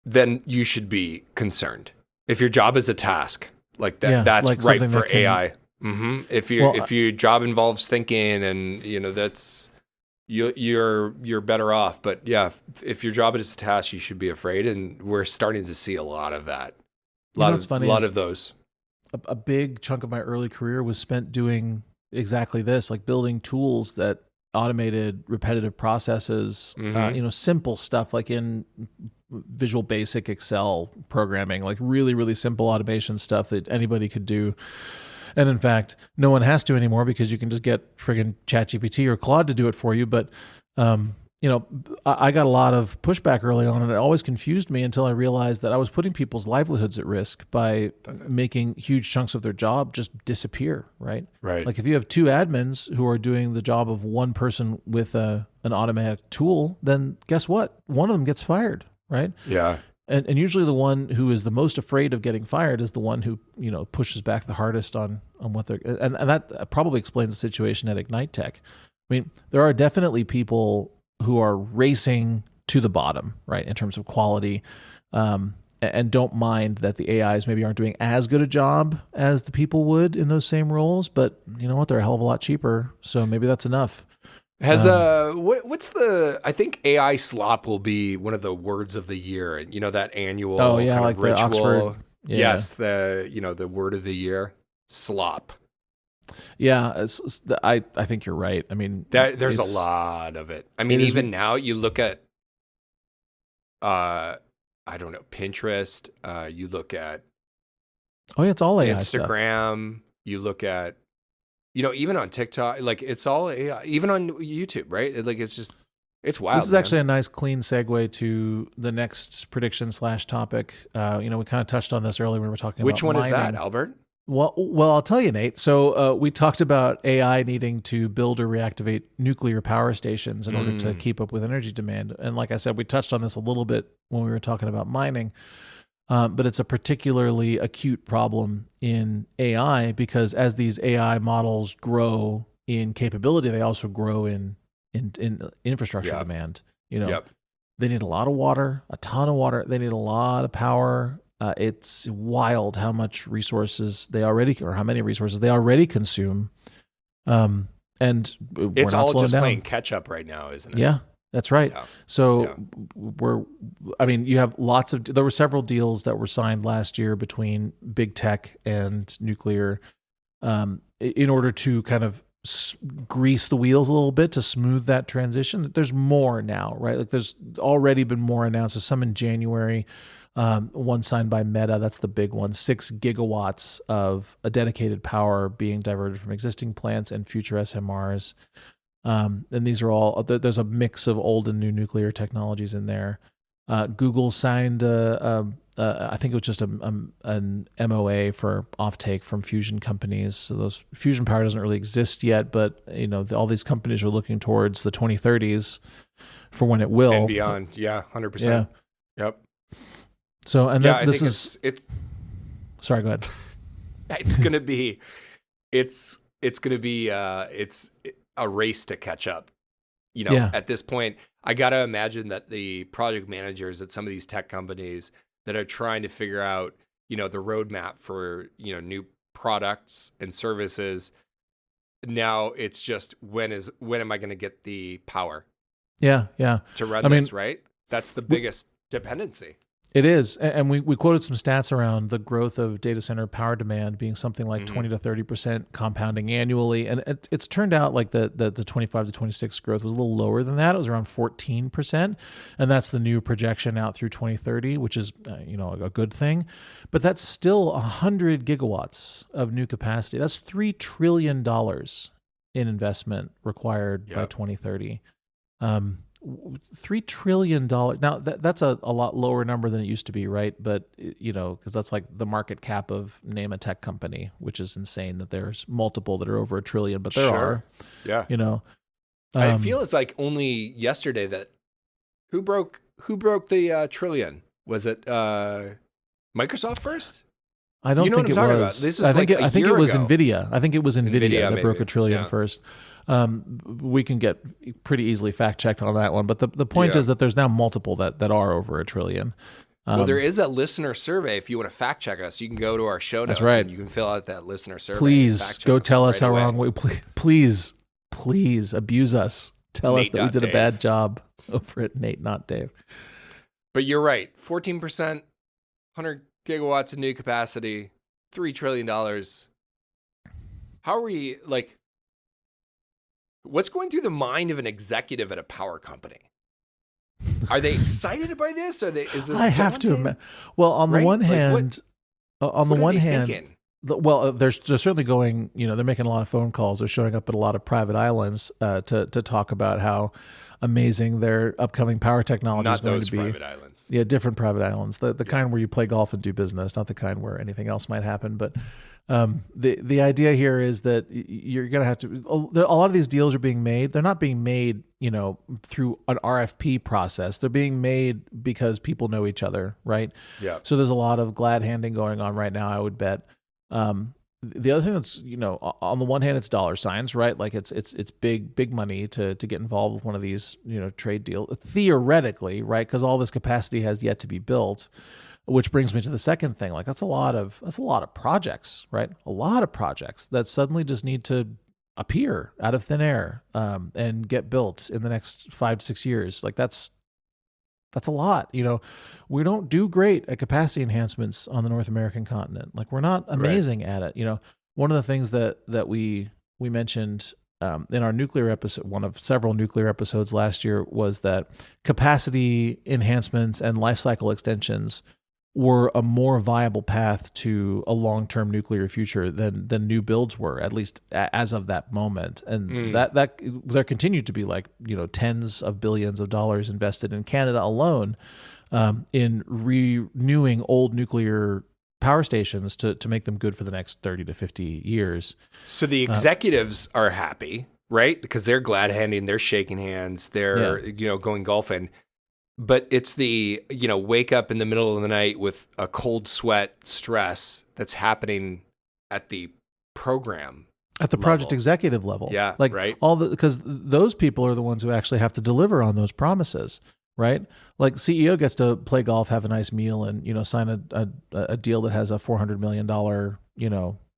then you should be concerned. If your job is a task, like that, that's like right for AI. If your job involves thinking, and that's you're better off. But yeah, if your job is a task, you should be afraid. And we're starting to see a lot of that. A lot of those. A big chunk of my early career was spent doing exactly this, like building tools that automated repetitive processes, simple stuff like in Visual Basic Excel programming, like really, really simple automation stuff that anybody could do. And in fact, no one has to anymore because you can just get friggin' ChatGPT or Claude to do it for you. But, I got a lot of pushback early on, and it always confused me until I realized that I was putting people's livelihoods at risk by making huge chunks of their job just disappear, right? Right. Like if you have two admins who are doing the job of one person with an automatic tool, then guess what? One of them gets fired, right? Yeah. And usually the one who is the most afraid of getting fired is the one who, pushes back the hardest on what they're, and that probably explains the situation at Ignite Tech. I mean, there are definitely people who are racing to the bottom, right, in terms of quality, and don't mind that the AIs maybe aren't doing as good a job as the people would in those same roles, but you know what, they're a hell of a lot cheaper, so maybe that's enough. What's I think AI slop will be one of the words of the year, and that annual kind of ritual. The Oxford, yeah. Yes, the word of the year, slop. Yeah, I think you're right. I mean, there's a lot of it. I mean, even now you look at, I don't know, Pinterest. You look at, it's all AI Instagram. Stuff. You look at, even on TikTok, like it's all AI. Even on YouTube, right? It's wild. This is actually a nice clean segue to the next prediction / topic. We kind of touched on this earlier when we were talking Which about one mining. is that, Albert? Well, I'll tell you, Nate. So we talked about AI needing to build or reactivate nuclear power stations in order to keep up with energy demand. And like I said, we touched on this a little bit when we were talking about mining, but it's a particularly acute problem in AI because as these AI models grow in capability, they also grow in infrastructure demand. They need a lot of water, a ton of water. They need a lot of power. It's wild how much resources how many resources they already consume. And it's all just playing catch up right now, isn't it? Yeah, that's right. Yeah. So you have there were several deals that were signed last year between big tech and nuclear, in order to kind of grease the wheels a little bit to smooth that transition. There's more now, right? Like there's already been more announced. There's some in January. One signed by Meta, that's the big one, 6 gigawatts of a dedicated power being diverted from existing plants and future SMRs. And these are all, there's a mix of old and new nuclear technologies in there. Google signed, I think it was just an MOA for offtake from fusion companies. So those fusion power doesn't really exist yet, but all these companies are looking towards the 2030s for when it will. And beyond, 100%. Yeah. Yep. So, and this is sorry, go ahead. It's going to be a race to catch up. At this point, I got to imagine that the project managers at some of these tech companies that are trying to figure out, the roadmap for, new products and services. Now it's just when am I going to get the power? Yeah. To run this, right? That's the biggest dependency. It is. And we quoted some stats around the growth of data center power demand being something like 20 to 30% compounding annually. And it's turned out like the 25 to 26 growth was a little lower than that. It was around 14%. And that's the new projection out through 2030, which is, a good thing. But that's still 100 gigawatts of new capacity. That's $3 trillion in investment required by 2030. $3 trillion. Now that's a lot lower number than it used to be, right? But because that's like the market cap of name a tech company, which is insane that there's multiple that are over $1 trillion, but there are, I feel it's like only yesterday that who broke the trillion? Was it Microsoft first? I don't think it was. This is I think it was ago. NVIDIA. I think it was NVIDIA that broke maybe. $1 trillion first. We can get pretty easily fact checked on that one, but the point is that there's now multiple that are over $1 trillion. Well, there is a listener survey. If you want to fact check us, you can go to our show notes. That's right. And you can fill out that listener survey. Please go tell us how wrong we. Please abuse us. Tell us that we did a bad job over at Nate, not Dave. But you're right. 14%, 100 gigawatts of new capacity, $3 trillion. How are we, like, what's going through the mind of an executive at a power company? Are they excited by this? Is this I have to imagine. Well, on the one hand, they're certainly going, they're making a lot of phone calls. They're showing up at a lot of private islands to talk about how amazing their upcoming power technology is going to be. Not those private islands. Yeah, different private islands. The kind where you play golf and do business, not the kind where anything else might happen. But the idea here is that you're going to have to. A lot of these deals are being made. They're not being made, through an RFP process. They're being made because people know each other, right? Yeah. So there's a lot of glad handing going on right now, I would bet. The other thing that's, on the one hand, it's dollar signs, right? Like it's big money to get involved with one of these, trade deals theoretically, right? Because all this capacity has yet to be built, which brings me to the second thing. Like that's a lot of projects, right? A lot of projects that suddenly just need to appear out of thin air, and get built in the next 5 to 6 years. Like that's a lot. We don't do great at capacity enhancements on the North American continent. Like we're not amazing at it. One of the things that we mentioned in our nuclear episode, one of several nuclear episodes last year, was that capacity enhancements and life cycle extensions were a more viable path to a long-term nuclear future than new builds were, at least as of that moment. And that there continued to be tens of billions of dollars invested in Canada alone, in renewing old nuclear power stations to make them good for the next 30 to 50 years. So the executives are happy, right? Because they're glad handing, they're shaking hands, they're going golfing. But it's the, wake up in the middle of the night with a cold sweat stress that's happening at the program. At the project executive level. Yeah. Right. Because those people are the ones who actually have to deliver on those promises, right? Like CEO gets to play golf, have a nice meal, and, sign a deal that has a $400 million,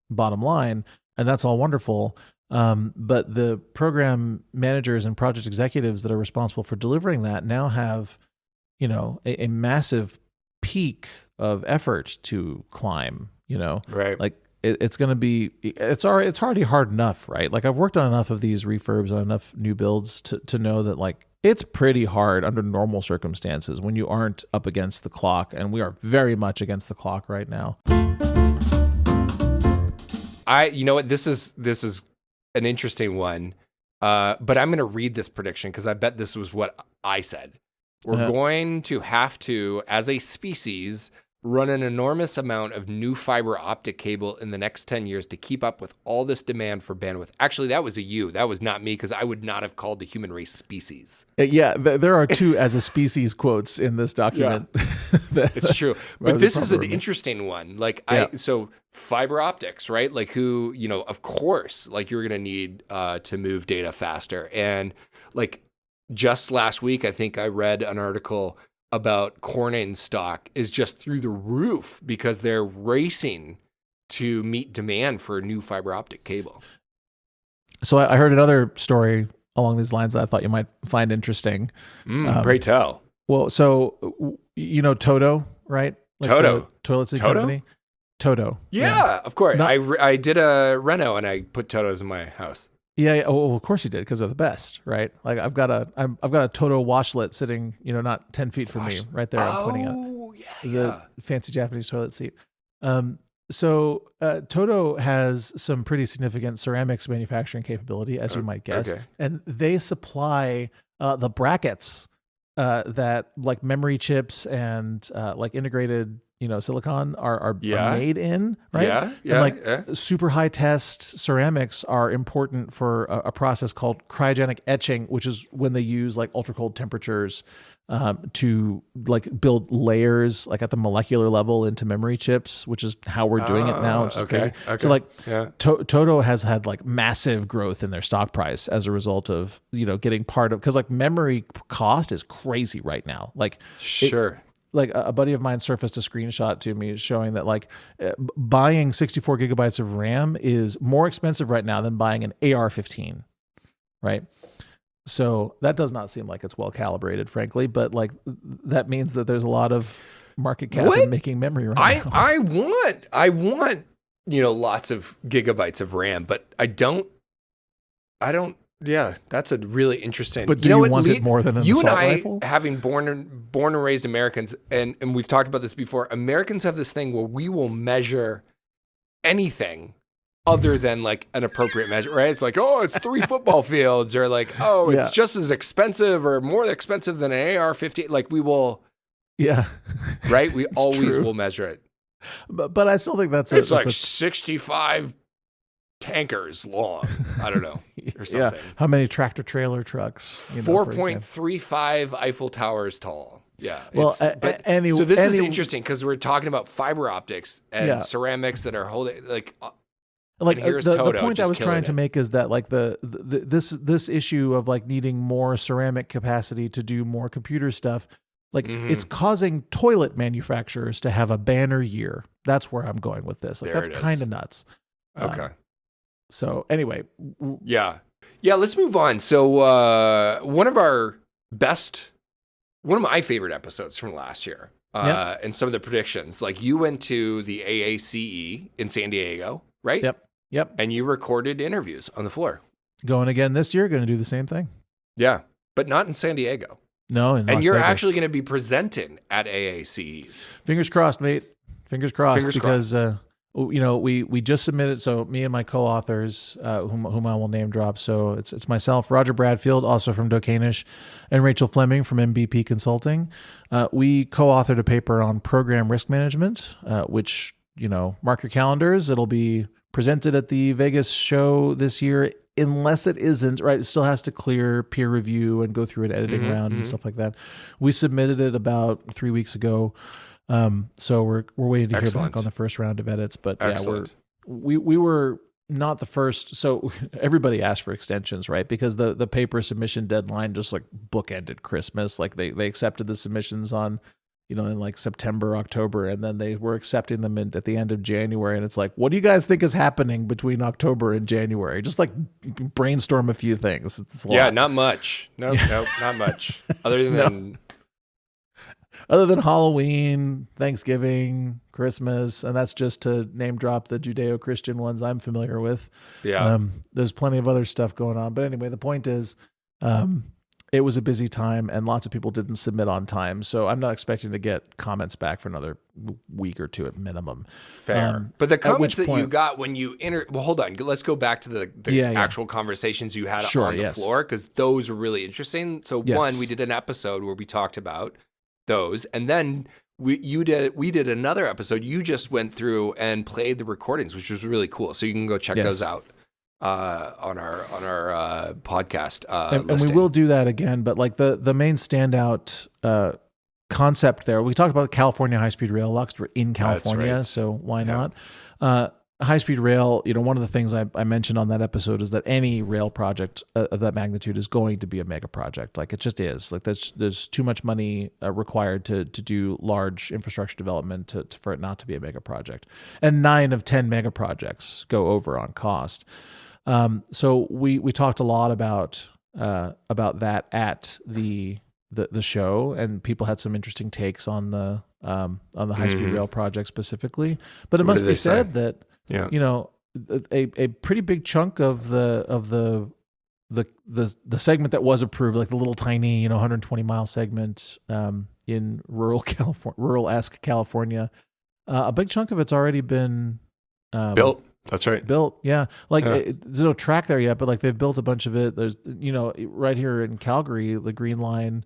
bottom line. And that's all wonderful. But the program managers and project executives that are responsible for delivering that now have, a massive peak of effort to climb, Right. Like it's going to be, it's already hard enough, right? Like I've worked on enough of these refurbs on enough new builds to know that it's pretty hard under normal circumstances when you aren't up against the clock. And we are very much against the clock right now. This is an interesting one, but I'm going to read this prediction because I bet this was what I said. We're going to have to, as a species, run an enormous amount of new fiber optic cable in the next 10 years to keep up with all this demand for bandwidth. Actually, that was a you. That was not me, because I would not have called the human race species. Yeah, there are two as a species quotes in this document. Yeah. It's true. But this is an interesting one. So fiber optics, right? Like who, of course, like you're going to need to move data faster. And just last week, I think I read an article about Corning stock is just through the roof because they're racing to meet demand for a new fiber optic cable. So I heard another story along these lines that I thought you might find interesting. Pray tell. Well, so Toto, right? Toto. Toilet seat company. Toto. Yeah, of course. I did a reno and I put Totos in my house. Yeah. Oh, of course you did, because they're the best, right? Like I've got a Toto washlet sitting, not 10 feet from me, right there. I'm pointing out the fancy Japanese toilet seat. So Toto has some pretty significant ceramics manufacturing capability, as you might guess, and they supply the brackets that like memory chips and like integrated silicon are Yeah. made in, right? Yeah, And super high test ceramics are important for a process called cryogenic etching, which is when they use like ultra cold temperatures to like build layers like at the molecular level into memory chips, which is how we're doing it now. Which is crazy. So like Toto has had like massive growth in their stock price as a result of, getting part of, because like memory cost is crazy right now. Like sure. Like a buddy of mine surfaced a screenshot to me showing that like buying 64 gigabytes of RAM is more expensive right now than buying an AR-15, right? So that does not seem like it's well calibrated, frankly, but like that means that there's a lot of market cap in making memory right now. I want, lots of gigabytes of RAM, but I don't. Yeah, that's a really interesting. But do you want it more than an assault rifle? You and I, having born and raised Americans, and we've talked about this before, Americans have this thing where we will measure anything other than like an appropriate measure, right? It's like, oh, it's 3 football fields, or like, oh, it's just as expensive or more expensive than an AR-15. Like we will, right? We always will measure it. But I still think it's like 65 tankers long. I don't know, or something. Yeah. How many tractor trailer trucks? 4.35 Eiffel Towers tall. Yeah. Well, so this is interesting because we're talking about fiber optics and ceramics that are holding like the point I was trying to make is that like this issue of like needing more ceramic capacity to do more computer stuff, like it's causing toilet manufacturers to have a banner year. That's where I'm going with this. Like that's kind of nuts. Okay. So anyway, yeah. Let's move on. So one of my favorite episodes from last year, and some of the predictions. Like you went to the AACE in San Diego, right? Yep. And you recorded interviews on the floor. Going again this year. Going to do the same thing. Yeah, but not in San Diego. No, and you're actually going to be presenting at AACEs. Fingers crossed, mate. Fingers crossed. Because we just submitted. So me and my co-authors, whom I will name drop. So it's myself, Roger Bradfield, also from Docanish, and Rachel Fleming from MBP Consulting. We co-authored a paper on program risk management, which mark your calendars. It'll be presented at the Vegas show this year, unless it isn't, right? It still has to clear peer review and go through an editing round and stuff like that. We submitted it about 3 weeks ago. So we're waiting to hear back on the first round of edits, but we were not the first. So everybody asked for extensions, right? Because the paper submission deadline just like bookended Christmas. Like they accepted the submissions on, in like September, October, and then they were accepting them at the end of January. And it's like, what do you guys think is happening between October and January? Just like brainstorm a few things. It's a lot. Yeah, not much. Nope, not much. Other than Halloween, Thanksgiving, Christmas, and that's just to name drop the Judeo-Christian ones I'm familiar with. Yeah. There's plenty of other stuff going on. But anyway, the point is, it was a busy time and lots of people didn't submit on time. So I'm not expecting to get comments back for another week or two at minimum. Fair. But the comments that you got when you well, hold on. Let's go back to the actual conversations you had on the floor, because those were really interesting. So one, we did an episode where we talked about those, and then we did another episode. You just went through and played the recordings, which was really cool. So you can go check those out on our podcast. And we will do that again. But like the main standout concept there, we talked about California high-speed rail locks. We're in California, so why not? High-speed rail, one of the things I mentioned on that episode is that any rail project of that magnitude is going to be a mega project. Like it just is. Like there's too much money required to do large infrastructure development for it not to be a mega project. And 9 of 10 mega projects go over on cost. So we talked a lot about that at the show, and people had some interesting takes on the high-speed rail project specifically. But it must be said that a pretty big chunk of the segment that was approved, like the little tiny 120-mile segment in rural-esque California, a big chunk of it's already been built. That's right. Built, yeah. There's no track there yet, but like they've built a bunch of it. There's, right here in Calgary, the Green Line,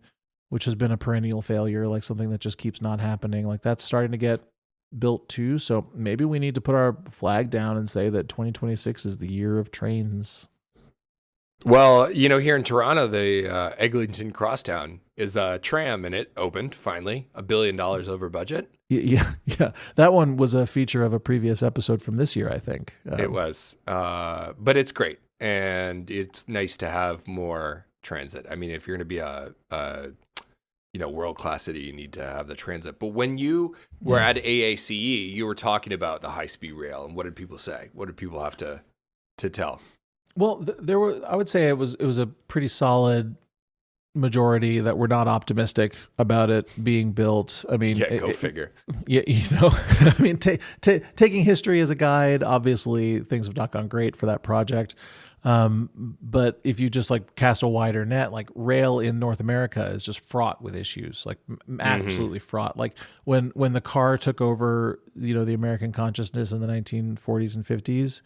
which has been a perennial failure, like something that just keeps not happening. Like that's starting to get built too. So maybe we need to put our flag down and say that 2026 is the year of trains. Well, here in Toronto, the Eglinton Crosstown is a tram, and it opened finally, $1 billion over budget. Yeah. That one was a feature of a previous episode from this year, I think. It was, but it's great, and it's nice to have more transit. I mean, if you're going to be a world-class city, you need to have the transit. But when you were at AACE, you were talking about the high-speed rail, and what did people say? What did people have to tell? Well, I would say it was a pretty solid majority that were not optimistic about it being built. I mean, go figure. Yeah, I mean, taking history as a guide, obviously things have not gone great for that project. But if you just like cast a wider net, like rail in North America is just fraught with issues, like absolutely fraught. Like when the car took over, the American consciousness in the 1940s and 50s,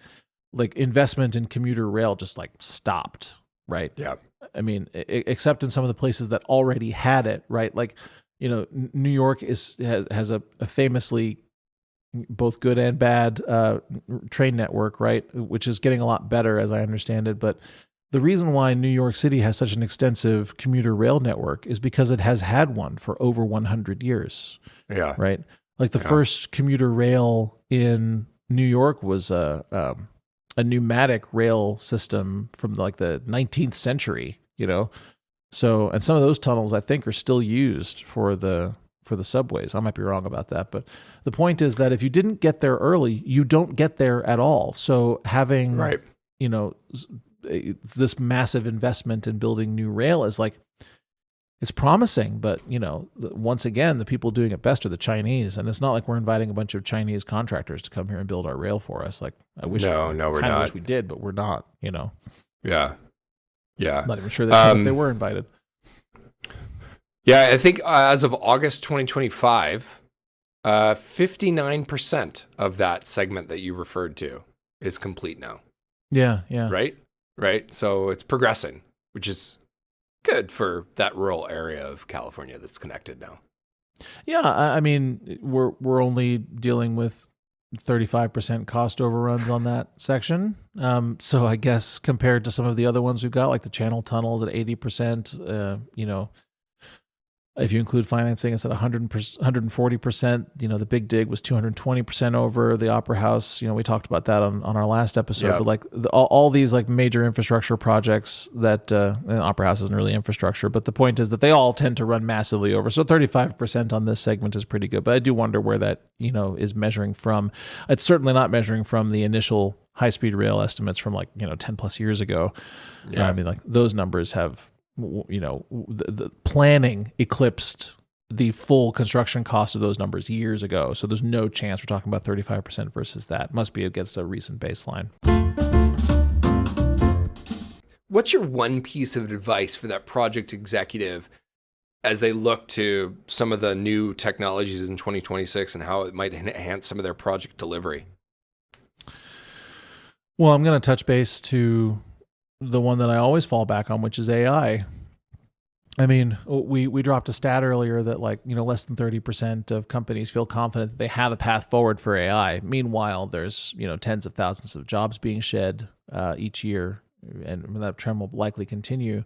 like investment in commuter rail just like stopped, right? Yeah. I mean, except in some of the places that already had it, right? Like, New York has a famously both good and bad train network, right? Which is getting a lot better as I understand it. But the reason why New York City has such an extensive commuter rail network is because it has had one for over 100 years. Yeah. Right? Like the first commuter rail in New York was a pneumatic rail system from like the 19th century, So, and some of those tunnels I think are still used for the subways. I might be wrong about that, but the point is that if you didn't get there early, you don't get there at all. So having, this massive investment in building new rail is like, it's promising, but once again, the people doing it best are the Chinese, and it's not like we're inviting a bunch of Chinese contractors to come here and build our rail for us. Like I wish, we're not. Wish we did, but we're not. Yeah. I'm not even sure if they were invited. Yeah, I think as of August 2025, 59% of that segment that you referred to is complete now. Yeah. Right. So it's progressing, which is good for that rural area of California that's connected now. Yeah, I mean, we're only dealing with 35% cost overruns on that section. So I guess compared to some of the other ones we've got, like the channel tunnels at 80%, if you include financing, it's at 140%. The Big Dig was 220% over. The Opera House, we talked about that on our last episode. Yeah. But like all these like major infrastructure projects that Opera House isn't really infrastructure, but the point is that they all tend to run massively over. So 35% on this segment is pretty good. But I do wonder where that is measuring from. It's certainly not measuring from the initial high-speed rail estimates from 10 plus years ago. Yeah. I mean, like those numbers have. The planning eclipsed the full construction cost of those numbers years ago. So there's no chance we're talking about 35% versus that. Must be against a recent baseline. What's your one piece of advice for that project executive as they look to some of the new technologies in 2026 and how it might enhance some of their project delivery? Well, I'm going to touch base to the one that I always fall back on, which is AI. I mean, we dropped a stat earlier that less than 30% of companies feel confident that they have a path forward for AI. Meanwhile, there's tens of thousands of jobs being shed each year, and that trend will likely continue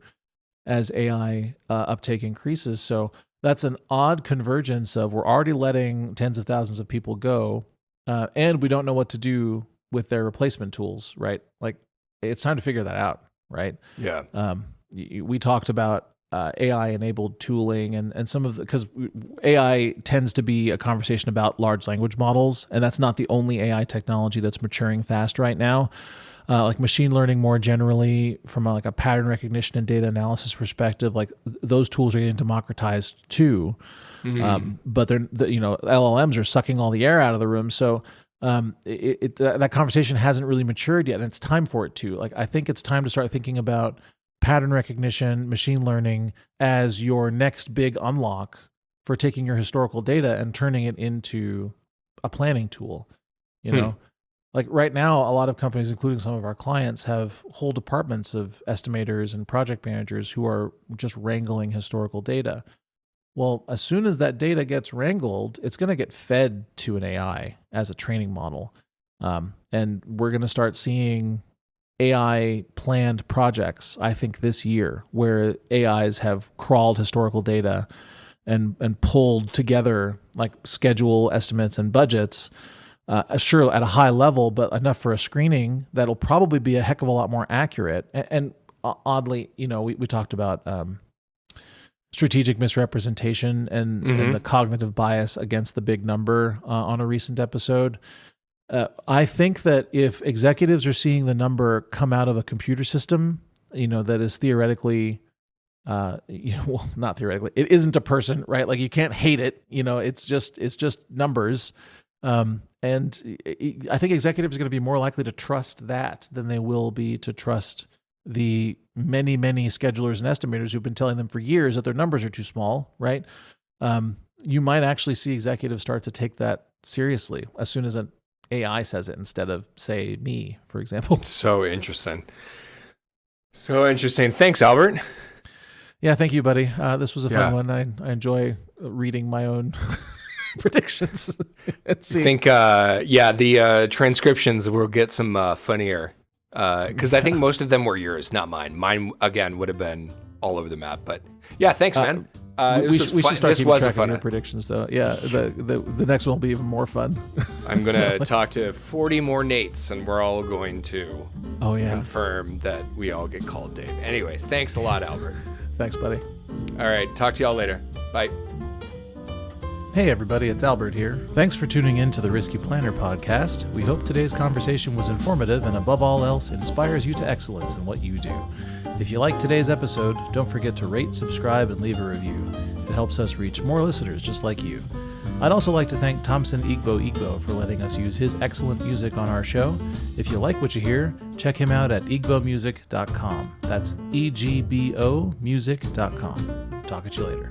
as AI uptake increases. So that's an odd convergence of we're already letting tens of thousands of people go, and we don't know what to do with their replacement tools, right? Like it's time to figure that out. Right. Yeah. We talked about AI-enabled tooling and some of because AI tends to be a conversation about large language models, and that's not the only AI technology that's maturing fast right now. Like machine learning more generally, from a pattern recognition and data analysis perspective, like those tools are getting democratized too. Mm-hmm. But LLMs are sucking all the air out of the room. So. That conversation hasn't really matured yet, and it's time for it to. Like, I think it's time to start thinking about pattern recognition, machine learning as your next big unlock for taking your historical data and turning it into a planning tool. Like right now, a lot of companies, including some of our clients, have whole departments of estimators and project managers who are just wrangling historical data. Well, as soon as that data gets wrangled, it's going to get fed to an AI as a training model. And we're going to start seeing AI planned projects, I think, this year, where AIs have crawled historical data and pulled together like schedule estimates and budgets, sure at a high level, but enough for a screening that'll probably be a heck of a lot more accurate. And oddly, we talked about strategic misrepresentation and the cognitive bias against the big number on a recent episode. I think that if executives are seeing the number come out of a computer system, that is theoretically, well, not theoretically, it isn't a person, right? Like you can't hate it. It's just numbers. And I think executives are going to be more likely to trust that than they will be to trust the many, many schedulers and estimators who've been telling them for years that their numbers are too small, right? You might actually see executives start to take that seriously as soon as an AI says it instead of, say, me, for example. So interesting. Thanks, Albert. Yeah, thank you, buddy. This was a fun one. I enjoy reading my own predictions. I think, the transcriptions will get some funnier. Because I think most of them were yours, not mine. Mine, again, would have been all over the map. But yeah, thanks, man. We should start keeping track of your predictions, though. Yeah, the next one will be even more fun. I'm going to talk to 40 more Nates, and we're all going to confirm that we all get called Dave. Anyways, thanks a lot, Albert. Thanks, buddy. All right, talk to y'all later. Bye. Hey everybody, it's Albert here. Thanks for tuning in to the Risky Planner podcast. We hope today's conversation was informative and above all else inspires you to excellence in what you do. If you liked today's episode, don't forget to rate, subscribe, and leave a review. It helps us reach more listeners just like you. I'd also like to thank Thompson Igbo for letting us use his excellent music on our show. If you like what you hear, check him out at igbomusic.com. That's EGBO music.com. Talk at you later.